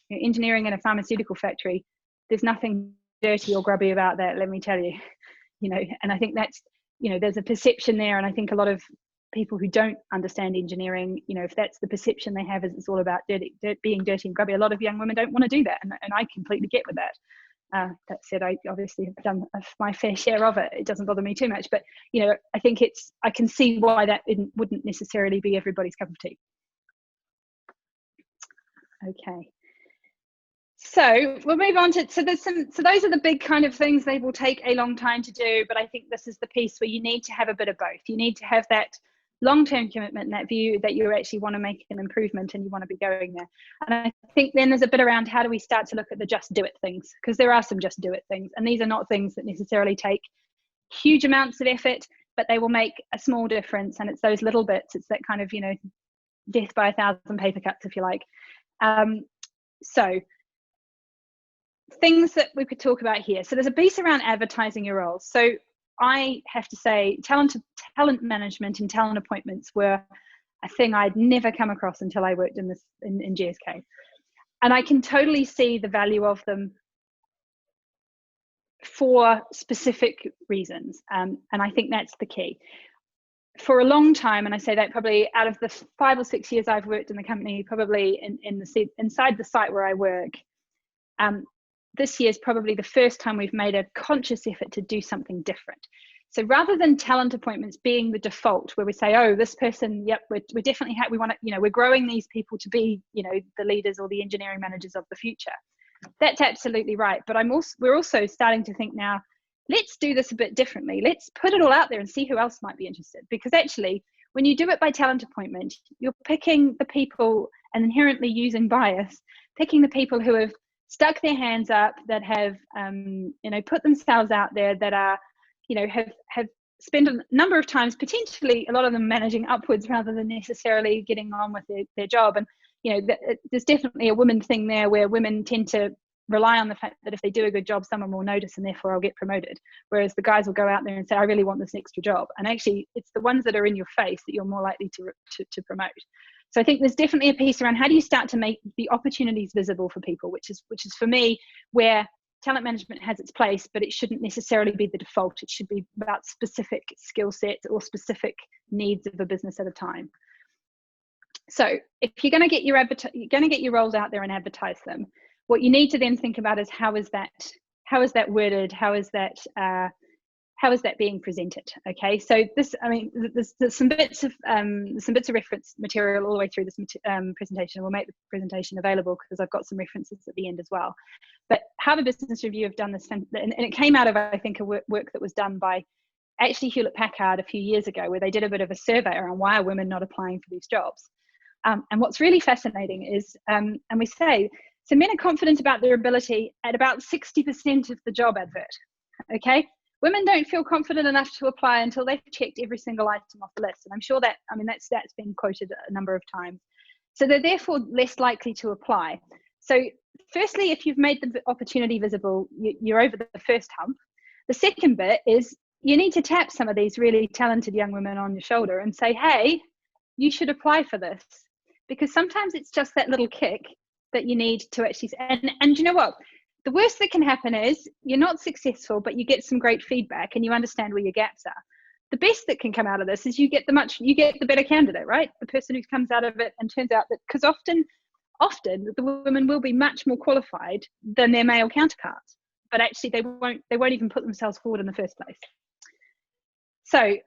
Engineering in a pharmaceutical factory, there's nothing dirty or grubby about that, let me tell you. And I think that's, there's a perception there. And I think a lot of people who don't understand engineering, if that's the perception they have, is it's all about being dirty and grubby. A lot of young women don't want to do that, and I completely get with that. That said, I obviously have done my fair share of it. It doesn't bother me too much, but I think I can see why that wouldn't necessarily be everybody's cup of tea. Okay, so we'll move on to, so those are the big kind of things. They will take a long time to do, but I think this is the piece where you need to have a bit of both. You need to have that long-term commitment and that view that you actually want to make an improvement and you want to be going there. And I think then there's a bit around how do we start to look at the just do it things, because there are some just do it things, and these are not things that necessarily take huge amounts of effort, but they will make a small difference. And it's those little bits. It's that kind of death by 1,000 paper cuts, if you like. So things that we could talk about here. So there's a piece around advertising your roles. So I have to say talent management and talent appointments were a thing I'd never come across until I worked in GSK. And I can totally see the value of them for specific reasons. And I think that's the key. For a long time, and I say that probably out of the 5 or 6 years I've worked in the company, probably inside the site where I work, this year is probably the first time we've made a conscious effort to do something different. So rather than talent appointments being the default, where we say, oh, this person, yep, we're definitely we want to, we're growing these people to be, the leaders or the engineering managers of the future. That's absolutely right. But we're also starting to think now, let's do this a bit differently. Let's put it all out there and see who else might be interested. Because actually, when you do it by talent appointment, you're picking the people and inherently using bias, picking the people who have stuck their hands up, that have put themselves out there, that are have spent a number of times, potentially a lot of them managing upwards rather than necessarily getting on with their job. And there's definitely a woman thing there, where women tend to rely on the fact that if they do a good job, someone will notice and therefore I'll get promoted, whereas the guys will go out there and say, I really want this extra job. And actually it's the ones that are in your face that you're more likely to promote. So I think there's definitely a piece around how do you start to make the opportunities visible for people, which is for me where talent management has its place, but it shouldn't necessarily be the default. It should be about specific skill sets or specific needs of a business at a time. So if you're going to get your roles out there and advertise them, what you need to then think about is how is that worded, how is that being presented? Okay, so there's some bits of reference material all the way through this presentation. We'll make the presentation available because I've got some references at the end as well. But Harvard Business Review have done this, and it came out of, I think, a work that was done by actually Hewlett Packard a few years ago, where they did a bit of a survey around why are women not applying for these jobs. And what's really fascinating is, and we say, so men are confident about their ability at about 60% of the job advert, okay? Women don't feel confident enough to apply until they've checked every single item off the list. And I'm sure that's been quoted a number of times. So they're therefore less likely to apply. So firstly, if you've made the opportunity visible, you're over the first hump. The second bit is you need to tap some of these really talented young women on your shoulder and say, hey, you should apply for this. Because sometimes it's just that little kick that you need to actually, and you know what? The worst that can happen is you're not successful, but you get some great feedback and you understand where your gaps are. The best that can come out of this is you get the better candidate, right? The person who comes out of it and turns out that, because often the women will be much more qualified than their male counterparts, but actually they won't even put themselves forward in the first place. So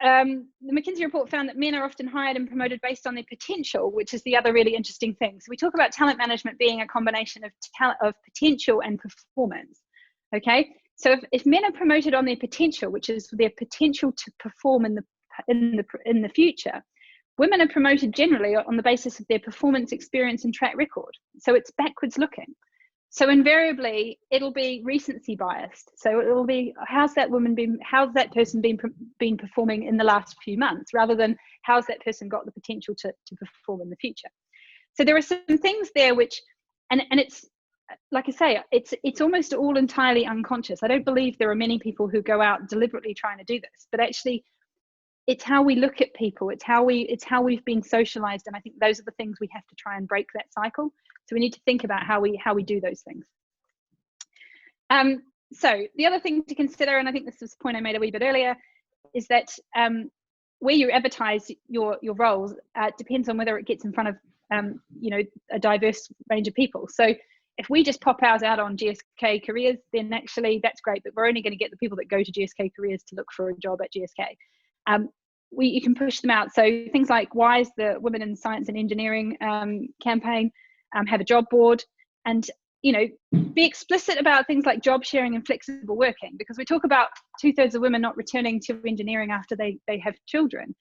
the McKinsey report found that men are often hired and promoted based on their potential, which is the other really interesting thing. So we talk about talent management being a combination of potential and performance. Okay, so if men are promoted on their potential, which is their potential to perform in the future, women are promoted generally on the basis of their performance, experience, and track record. So it's backwards looking. So invariably, it'll be recency biased. So it'll be how's that person been performing in the last few months, rather than how's that person got the potential to perform in the future. So there are some things there which, and it's like I say, it's almost all entirely unconscious. I don't believe there are many people who go out deliberately trying to do this, but actually, it's how we look at people. It's how we've been socialized, and I think those are the things we have to try and break that cycle. So we need to think about how we do those things. So the other thing to consider, and I think this is a point I made a wee bit earlier, is that where you advertise your roles depends on whether it gets in front of a diverse range of people. So if we just pop ours out on GSK Careers, then actually that's great, but we're only going to get the people that go to GSK Careers to look for a job at GSK. You can push them out. So things like, why is the Women in Science and Engineering campaign have a job board, and be explicit about things like job sharing and flexible working, because we talk about 2/3 of women not returning to engineering after they have children.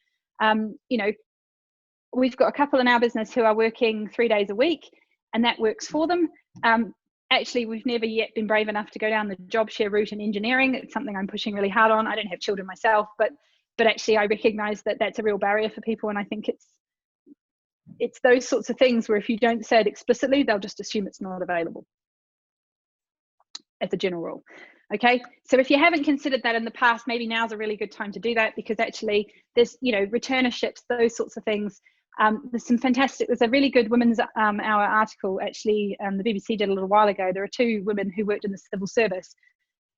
We've got a couple in our business who are working 3 days a week, and that works for them. Actually, we've never yet been brave enough to go down the job share route in engineering. It's something I'm pushing really hard on. I don't have children myself, but actually I recognize that that's a real barrier for people, and I think it's those sorts of things where if you don't say it explicitly, they'll just assume it's not available, as a general rule. Okay, so if you haven't considered that in the past, maybe now's a really good time to do that, because actually there's returnerships, those sorts of things. There's a really good women's hour article, actually, the BBC did a little while ago. There are 2 women who worked in the civil service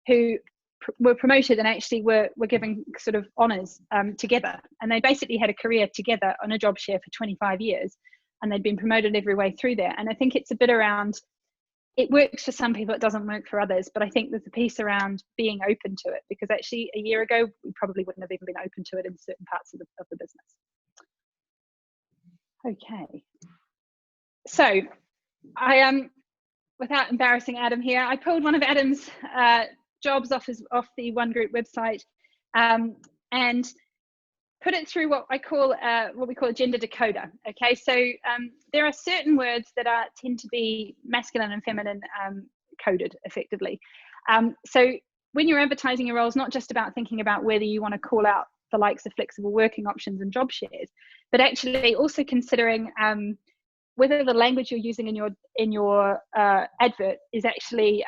who were promoted and actually were given sort of honours together, and they basically had a career together on a job share for 25 years, and they'd been promoted every way through there. And I think it's a bit around, it works for some people, it doesn't work for others, but I think there's a piece around being open to it, because actually a year ago we probably wouldn't have even been open to it in certain parts of the business. Okay, so I without embarrassing Adam here, I pulled one of Adam's jobs off the One Group website, and put it through what we call a gender decoder. Okay, so there are certain words that tend to be masculine and feminine coded effectively. So when you're advertising your role, it's not just about thinking about whether you want to call out the likes of flexible working options and job shares, but actually also considering whether the language you're using in your advert is actually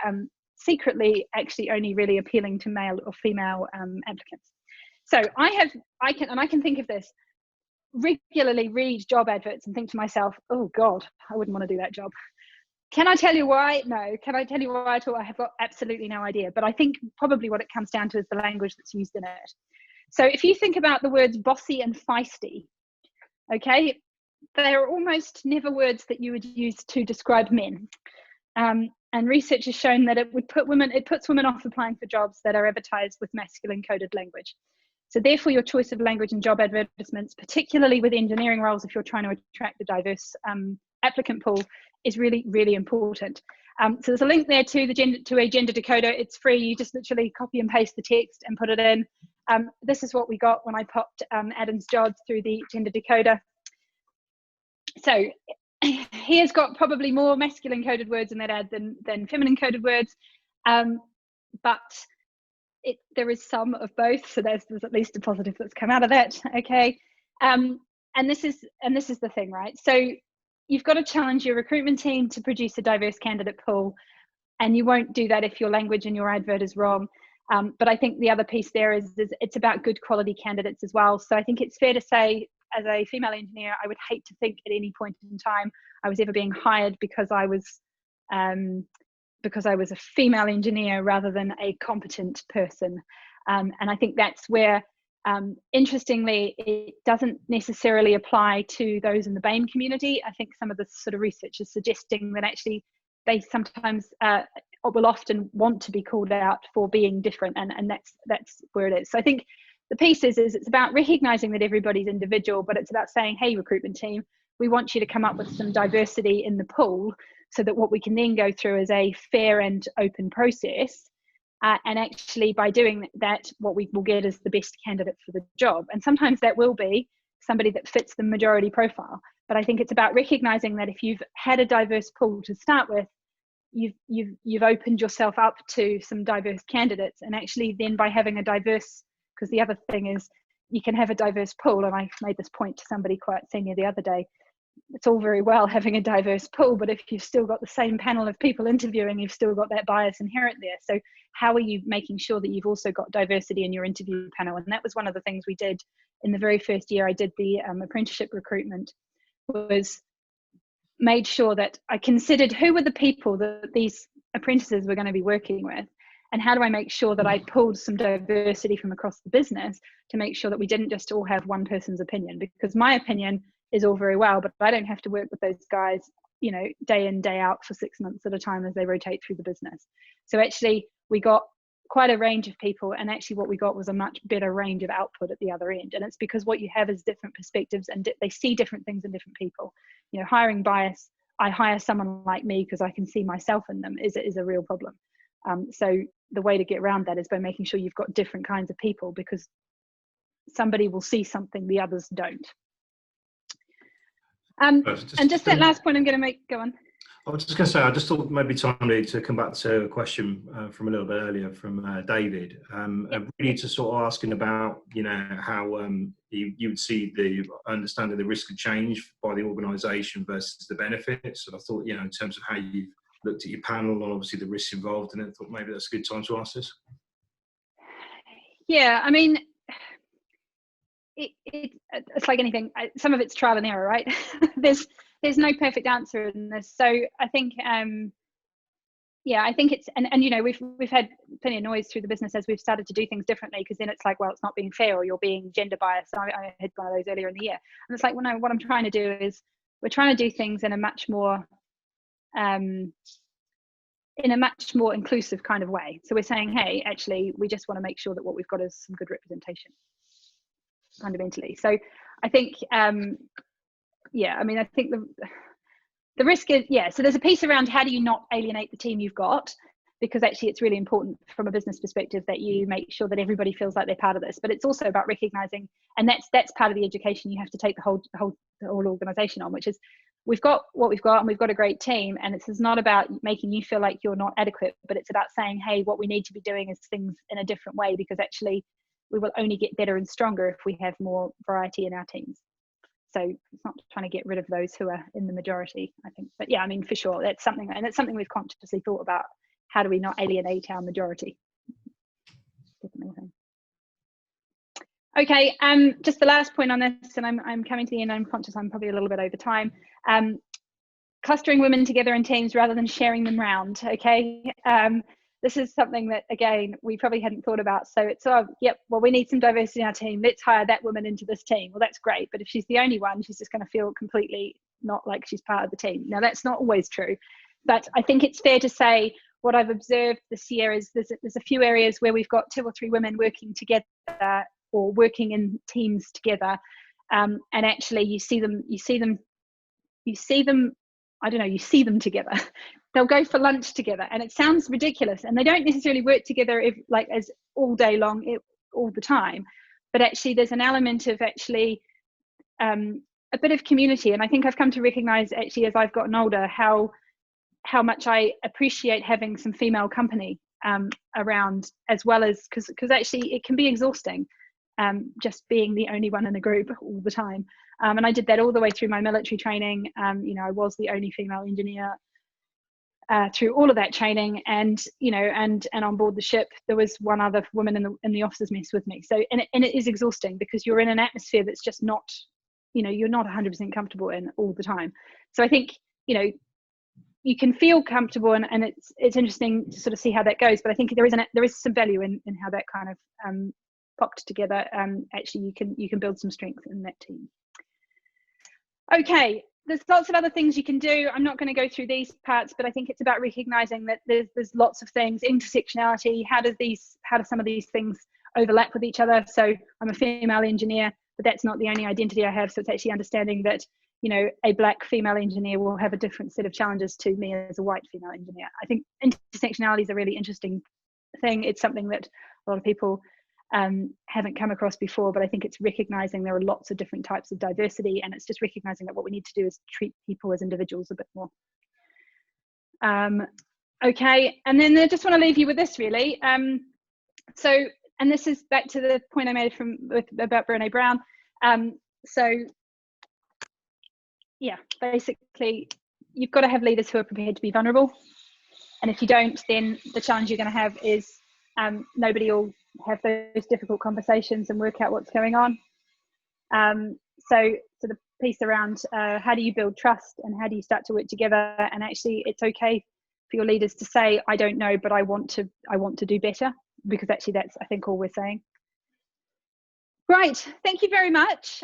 secretly actually only really appealing to male or female applicants. So I can think of this, regularly read job adverts and think to myself, oh God, I wouldn't want to do that job. Can I tell you why? No. Can I tell you why at all? I have got absolutely no idea. But I think probably what it comes down to is the language that's used in it. So if you think about the words bossy and feisty, okay, they are almost never words that you would use to describe men. And research has shown that it puts women off applying for jobs that are advertised with masculine coded language. So therefore your choice of language in job advertisements, particularly with engineering roles, if you're trying to attract a diverse applicant pool, is really, really important. So there's a link there to a gender decoder. It's free. You just literally copy and paste the text and put it in. This is what we got when I popped Adam's jobs through the gender decoder. So he has got probably more masculine coded words in that ad than feminine coded words, but there is some of both. So there's at least a positive that's come out of that. Okay, and this is the thing, right? So you've got to challenge your recruitment team to produce a diverse candidate pool, and you won't do that if your language in your advert is wrong. But I think the other piece there is it's about good quality candidates as well. So I think it's fair to say, as a female engineer, I would hate to think at any point in time I was ever being hired because I was a female engineer rather than a competent person. And I think that's where, interestingly, it doesn't necessarily apply to those in the BAME community. I think some of the sort of research is suggesting that actually they sometimes will often want to be called out for being different, and that's where it is. So I think the piece is it's about recognizing that everybody's individual, but it's about saying, hey, recruitment team, we want you to come up with some diversity in the pool so that what we can then go through is a fair and open process. And actually by doing that, what we will get is the best candidate for the job. And sometimes that will be somebody that fits the majority profile. But I think it's about recognizing that if you've had a diverse pool to start with, you've opened yourself up to some diverse candidates. And actually then by having a diverse, because the other thing is you can have a diverse pool, and I made this point to somebody quite senior the other day, it's all very well having a diverse pool, but if you've still got the same panel of people interviewing, you've still got that bias inherent there. So how are you making sure that you've also got diversity in your interview panel? And that was one of the things we did in the very first year I did the apprenticeship recruitment, was made sure that I considered who were the people that these apprentices were going to be working with, and how do I make sure that I pulled some diversity from across the business to make sure that we didn't just all have one person's opinion, because my opinion is all very well, but I don't have to work with those guys, you know, day in, day out for 6 months at a time as they rotate through the business. So actually we got quite a range of people, and actually what we got was a much better range of output at the other end. And it's because what you have is different perspectives, and they see different things in different people. You know, hiring bias, I hire someone like me because I can see myself in them, is a real problem. So the way to get around that is by making sure you've got different kinds of people, because somebody will see something the others don't. And just that last point I'm going to make, go on. I was just going to say, I just thought maybe timely to come back to a question from a little bit earlier from David, really to sort of asking about, you know, how you would see the understanding the risk of change by the organisation versus the benefits. And I thought, you know, in terms of how you've looked at your panel and obviously the risks involved in it, I thought maybe that's a good time to ask this. Yeah, I mean, it's like anything. Some of it's trial and error, right? There's no perfect answer in this. So I think, yeah, I think it's, and you know, we've had plenty of noise through the business as we've started to do things differently, because then it's like, well, it's not being fair, or you're being gender biased. I had one of those earlier in the year, and it's like, well, no, what I'm trying to do is we're trying to do things in a much more inclusive kind of way. So we're saying, hey, actually, we just want to make sure that what we've got is some good representation, fundamentally. So I think, yeah, I mean, I think the risk is, yeah, so there's a piece around how do you not alienate the team you've got, because actually it's really important from a business perspective that you make sure that everybody feels like they're part of this. But it's also about recognizing, and that's part of the education you have to take the whole organization on, which is we've got what we've got and we've got a great team, and it's not about making you feel like you're not adequate, but it's about saying, hey, what we need to be doing is things in a different way, because actually we will only get better and stronger if we have more variety in our teams. So it's not trying to get rid of those who are in the majority, I think. But yeah, I mean, for sure, that's something, and it's something we've consciously thought about. How do we not alienate our majority? Definitely. Okay, just the last point on this, and I'm coming to the end. I'm conscious I'm probably a little bit over time. Clustering women together in teams rather than sharing them round. Okay, this is something that, again, we probably hadn't thought about. So it's, yep, well, we need some diversity in our team. Let's hire that woman into this team. Well, that's great. But if she's the only one, she's just going to feel completely not like she's part of the team. Now, that's not always true. But I think it's fair to say what I've observed this year is there's a few areas where we've got 2 or 3 women working together or working in teams together. And actually you see them together. They'll go for lunch together, and it sounds ridiculous, and they don't necessarily work together as all day long, all the time, but actually there's an element of actually a bit of community. And I think I've come to recognize, actually, as I've gotten older, how much I appreciate having some female company around, as well as because actually it can be exhausting just being the only one in a group all the time. And I did that all the way through my military training. I was the only female engineer through all of that training, and and on board the ship there was one other woman in the officers' mess with me. So and it is exhausting, because you're in an atmosphere that's just not, you're not 100% comfortable in all the time. So I think you can feel comfortable, and it's interesting to sort of see how that goes. But I think there is some value in how that kind of popped together. Actually, you can build some strength in that team. Okay, there's lots of other things you can do. I'm not going to go through these parts, but I think it's about recognizing that there's lots of things. Intersectionality. How do some of these things overlap with each other? So I'm a female engineer, but that's not the only identity I have. So it's actually understanding that a black female engineer will have a different set of challenges to me as a white female engineer. I think intersectionality is a really interesting thing. It's something that a lot of people haven't come across before, but I think it's recognizing there are lots of different types of diversity, and it's just recognizing that what we need to do is treat people as individuals a bit more. Okay, and then I just want to leave you with this, really. So, and this is back to the point I made about Brené Brown. So yeah, basically you've got to have leaders who are prepared to be vulnerable, and if you don't, then the challenge you're going to have is nobody will have those difficult conversations and work out what's going on. So the piece around how do you build trust, and how do you start to work together, and actually it's okay for your leaders to say, I don't know, but I want to do better, because actually that's, I think, all we're saying. Right, thank you very much.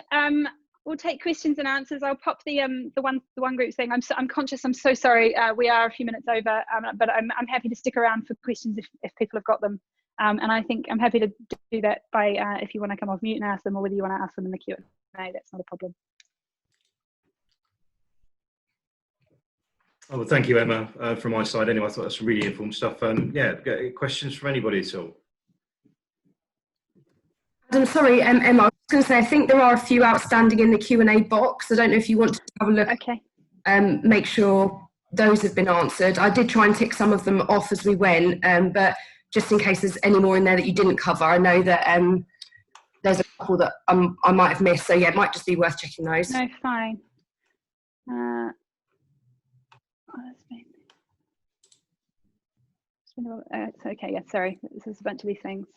We'll take questions and answers. I'll pop the one group thing. I'm conscious. I'm so sorry. We are a few minutes over, but I'm happy to stick around for questions if people have got them. And I think I'm happy to do that by if you want to come off mute and ask them, or whether you want to ask them in the Q&A. That's not a problem. Oh, well, thank you, Emma, from my side. Anyway, I thought that's really informed stuff. Yeah, questions from anybody at all? I'm sorry, Emma, I was going to say, I think there are a few outstanding in the Q&A box. I don't know if you want to have a look. Okay. Make sure those have been answered. I did try and tick some of them off as we went, but just in case there's any more in there that you didn't cover, I know that there's a couple that I might have missed. So yeah, it might just be worth checking those. No, fine. It's okay, yeah, sorry. There's a bunch of these things.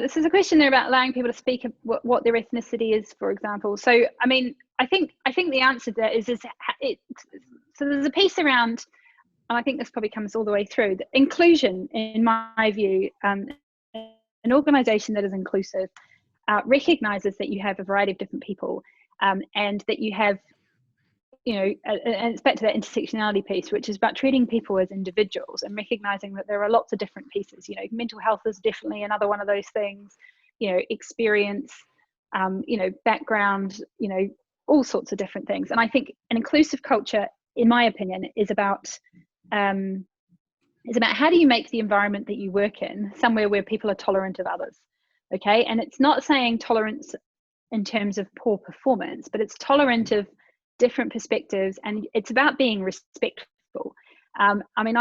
This is a question there about allowing people to speak what their ethnicity is, for example. So, I mean, I think the answer to that is so there's a piece around, and I think this probably comes all the way through, that inclusion, in my view, an organisation that is inclusive recognises that you have a variety of different people, and that you have, and it's back to that intersectionality piece, which is about treating people as individuals and recognizing that there are lots of different pieces. Mental health is definitely another one of those things. Experience, background, all sorts of different things. And I think an inclusive culture, in my opinion, is about how do you make the environment that you work in somewhere where people are tolerant of others. Okay, and it's not saying tolerance in terms of poor performance, but it's tolerant of different perspectives, and it's about being respectful. I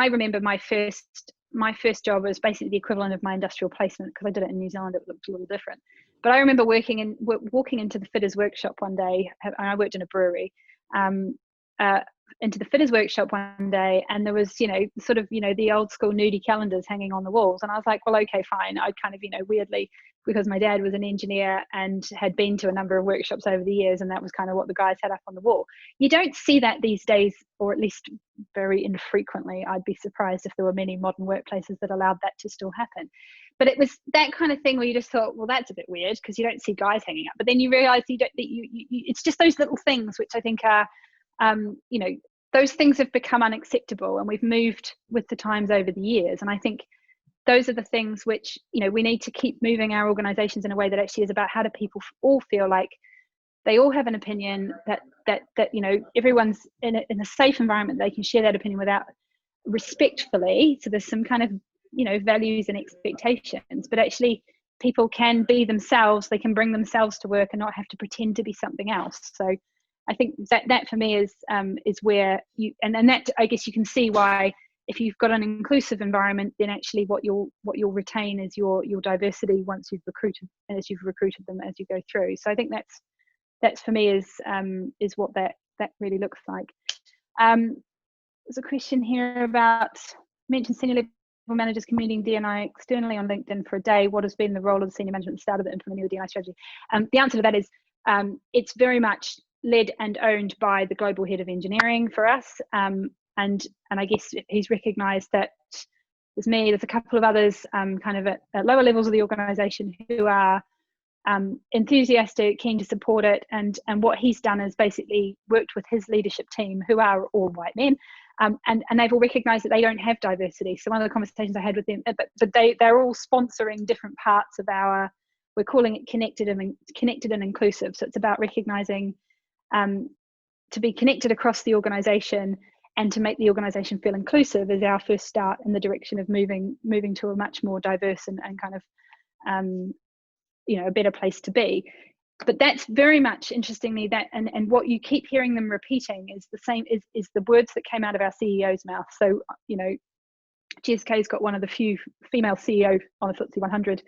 remember my first job was basically the equivalent of my industrial placement, because I did it in New Zealand. It looked a little different, but I remember walking into the fitters workshop one day, and I worked in a brewery, into the fitters workshop one day, and there was the old school nudie calendars hanging on the walls, and I was like, well, okay, fine. I kind of weirdly, because my dad was an engineer and had been to a number of workshops over the years, and that was kind of what the guys had up on the wall. You don't see that these days, or at least very infrequently. I'd be surprised if there were many modern workplaces that allowed that to still happen. But it was that kind of thing where you just thought, well, that's a bit weird, because you don't see guys hanging up. But then you realize it's just those little things which I think are those things have become unacceptable, and we've moved with the times over the years. And I think those are the things which we need to keep moving our organizations in a way that actually is about how do people all feel like they all have an opinion, that everyone's in a safe environment, they can share that opinion without respectfully. So there's some kind of values and expectations, but actually people can be themselves, they can bring themselves to work and not have to pretend to be something else. So I think that for me is where you, and that, I guess you can see why, if you've got an inclusive environment, then actually what you'll retain is your diversity once you've recruited them as you go through. So I think that's for me is what that really looks like. There's a question here about, mentioned senior level managers communicating D&I externally on LinkedIn for a day. What has been the role of the senior management started at implementing the D&I strategy? The answer to that is it's very much led and owned by the global head of engineering for us, and I guess he's recognised that there's me, there's a couple of others kind of at lower levels of the organisation who are enthusiastic, keen to support it, and what he's done is basically worked with his leadership team, who are all white men, and they've all recognised that they don't have diversity. So one of the conversations I had with them, but they're all sponsoring different parts of our, we're calling it connected and inclusive. So it's about recognising to be connected across the organisation and to make the organisation feel inclusive is our first start in the direction of moving to a much more diverse and kind of a better place to be. But that's very much, interestingly, that and what you keep hearing them repeating is the same, is the words that came out of our CEO's mouth. So GSK's got one of the few female CEO on the FTSE 100,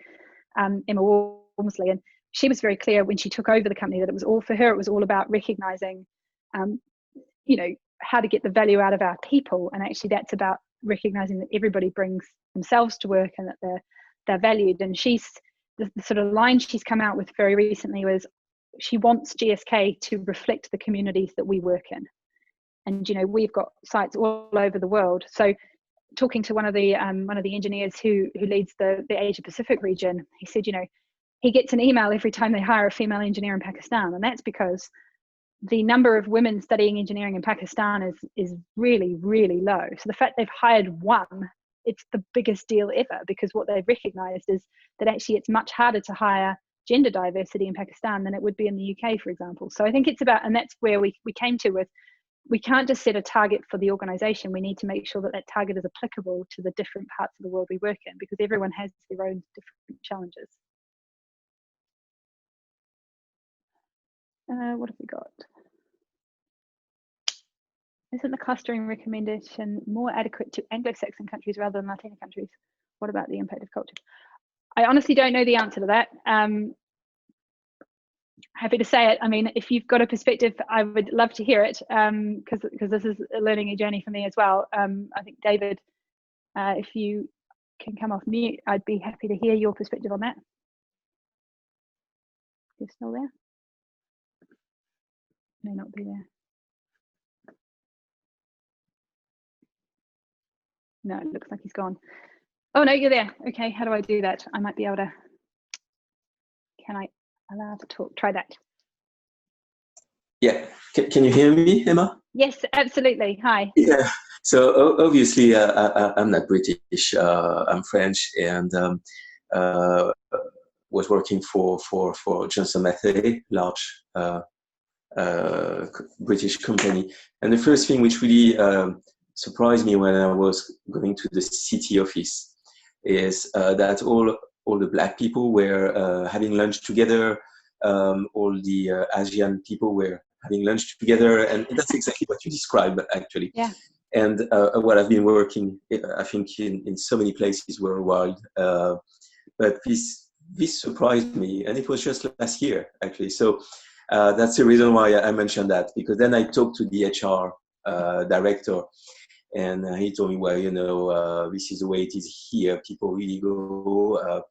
Emma Bould, and she was very clear when she took over the company that it was all, for her, it was all about recognising how to get the value out of our people, and actually that's about recognising that everybody brings themselves to work and that they're valued. And she's the sort of line she's come out with very recently was she wants GSK to reflect the communities that we work in, and we've got sites all over the world. So talking to one of the engineers who leads the Asia Pacific region, he said he gets an email every time they hire a female engineer in Pakistan, and that's because the number of women studying engineering in Pakistan is really, really low. So the fact they've hired one, it's the biggest deal ever, because what they've recognised is that actually it's much harder to hire gender diversity in Pakistan than it would be in the UK, for example. So I think it's about, and that's where we came to with, we can't just set a target for the organisation. We need to make sure that that target is applicable to the different parts of the world we work in, because everyone has their own different challenges. What have we got? Isn't the clustering recommendation more adequate to Anglo-Saxon countries rather than Latina countries? What about the impact of culture? I honestly don't know the answer to that. Happy to say it. I mean, if you've got a perspective, I would love to hear it, because this is a learning journey for me as well. I think, David, if you can come off mute, I'd be happy to hear your perspective on that. You're still there? May not be there. No, it looks like he's gone. Oh no, you're there. Okay, how do I do that? I might be able to. Can I allow to talk? Try that. Yeah, can you hear me, Emma? Yes, absolutely. Hi. Yeah. So obviously, I'm not British. I'm French, and was working for Johnson Matthey, large British company. And the first thing which really surprised me when I was going to the city office is that all the black people were having lunch together. All the Asian people were having lunch together, and that's exactly what you described, actually. Yeah. And what I've been working, I think, in so many places worldwide. But this surprised me, and it was just last year, actually. So that's the reason why I mentioned that, because then I talked to the HR director, and he told me, well, this is the way it is here. People really go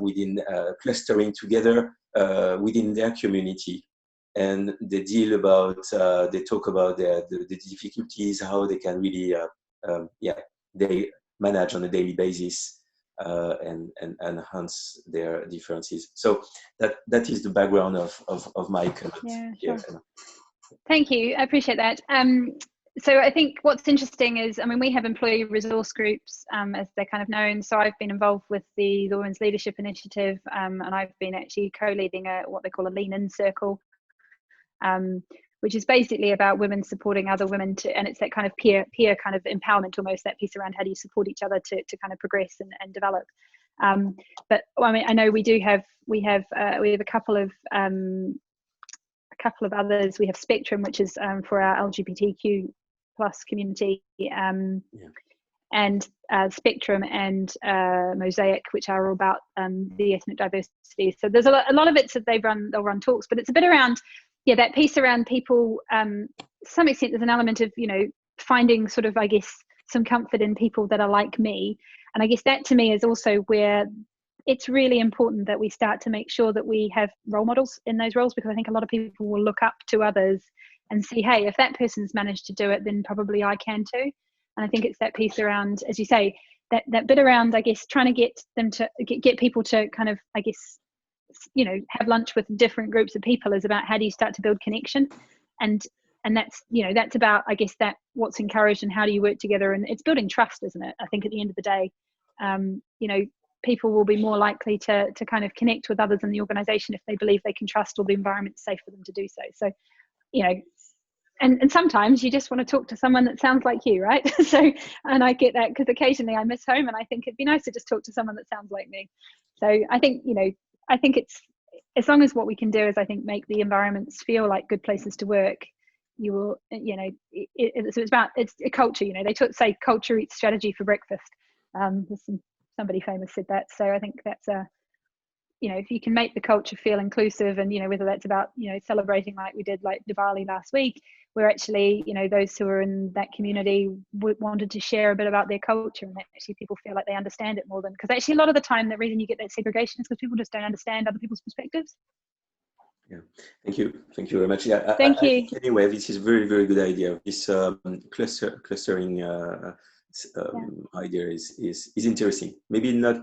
within clustering together within their community, and they deal about, they talk about the difficulties, how they can really, they manage on a daily basis and enhance their differences. So that is the background of my comment. Yeah, sure. Thank you. I appreciate that. So I think what's interesting is, I mean, we have employee resource groups, as they're kind of known. So I've been involved with the Women's Leadership Initiative, and I've been actually co-leading what they call a Lean In Circle, which is basically about women supporting other women and it's that kind of peer kind of empowerment, almost, that piece around how do you support each other to kind of progress and develop. But I mean, I know we have a couple of others. We have Spectrum, which is for our LGBTQ plus community, and Spectrum and Mosaic, which are all about the ethnic diversity. So there's a lot of it that they'll run talks, but it's a bit around that piece around people. To some extent, there's an element of finding sort of, I guess, some comfort in people that are like me, and I guess that to me is also where it's really important that we start to make sure that we have role models in those roles, because I think a lot of people will look up to others and see, hey, if that person's managed to do it, then probably I can too. And I think it's that piece around, as you say, that bit around, I guess, trying to get them to get people to kind of, I guess, have lunch with different groups of people is about how do you start to build connection, and that's that's about, I guess, that what's encouraged and how do you work together, and it's building trust, isn't it? I think at the end of the day, people will be more likely to kind of connect with others in the organization if they believe they can trust, or the environment's safe for them to do so. So, and sometimes you just want to talk to someone that sounds like you, right? So, and I get that, because occasionally I miss home and I think it'd be nice to just talk to someone that sounds like me. So I think, I think it's, as long as what we can do is, I think, make the environments feel like good places to work, you will, it's a culture, they say culture eats strategy for breakfast. Somebody famous said that. So I think that's if you can make the culture feel inclusive, and whether that's about celebrating like we did, like Diwali last week, where actually those who are in that community wanted to share a bit about their culture, and actually people feel like they understand it more than, because actually a lot of the time the reason you get that segregation is because people just don't understand other people's perspectives. Yeah, thank you very much. Yeah, thank you. Anyway, this is a very, very good idea. This clustering idea is interesting. Maybe not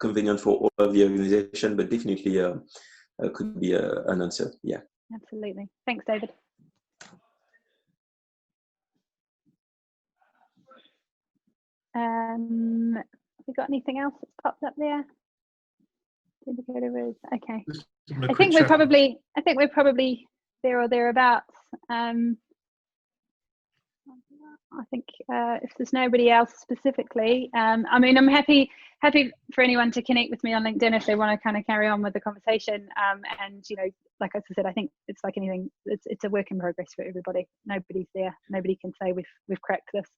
convenient for all of the organization, but definitely could be an answer. Yeah, absolutely. Thanks, David. Have we got anything else that's popped up there? Okay. I think we're probably there or thereabouts. I think if there's nobody else specifically, I mean, I'm happy for anyone to connect with me on LinkedIn if they want to kind of carry on with the conversation. And like I said, I think it's like anything, it's a work in progress for everybody. Nobody's there. Nobody can say we've cracked this.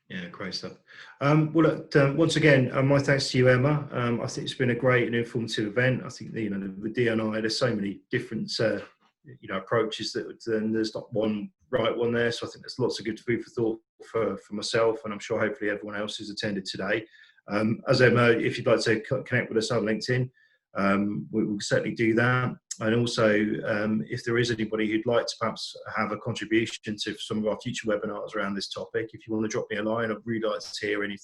Yeah, great stuff. Well, look, once again, my thanks to you, Emma. I think it's been a great and informative event. I think the D&I, there's so many different approaches that there's not one right one there. So I think there's lots of good food for thought for myself, and I'm sure hopefully everyone else who's attended today. As Emma, if you'd like to connect with us on LinkedIn, we'll certainly do that. And also, if there is anybody who'd like to perhaps have a contribution to some of our future webinars around this topic, if you want to drop me a line, I'd really like to hear any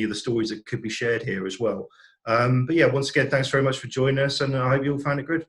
of the stories that could be shared here as well. But yeah, once again, thanks very much for joining us, and I hope you all found it good.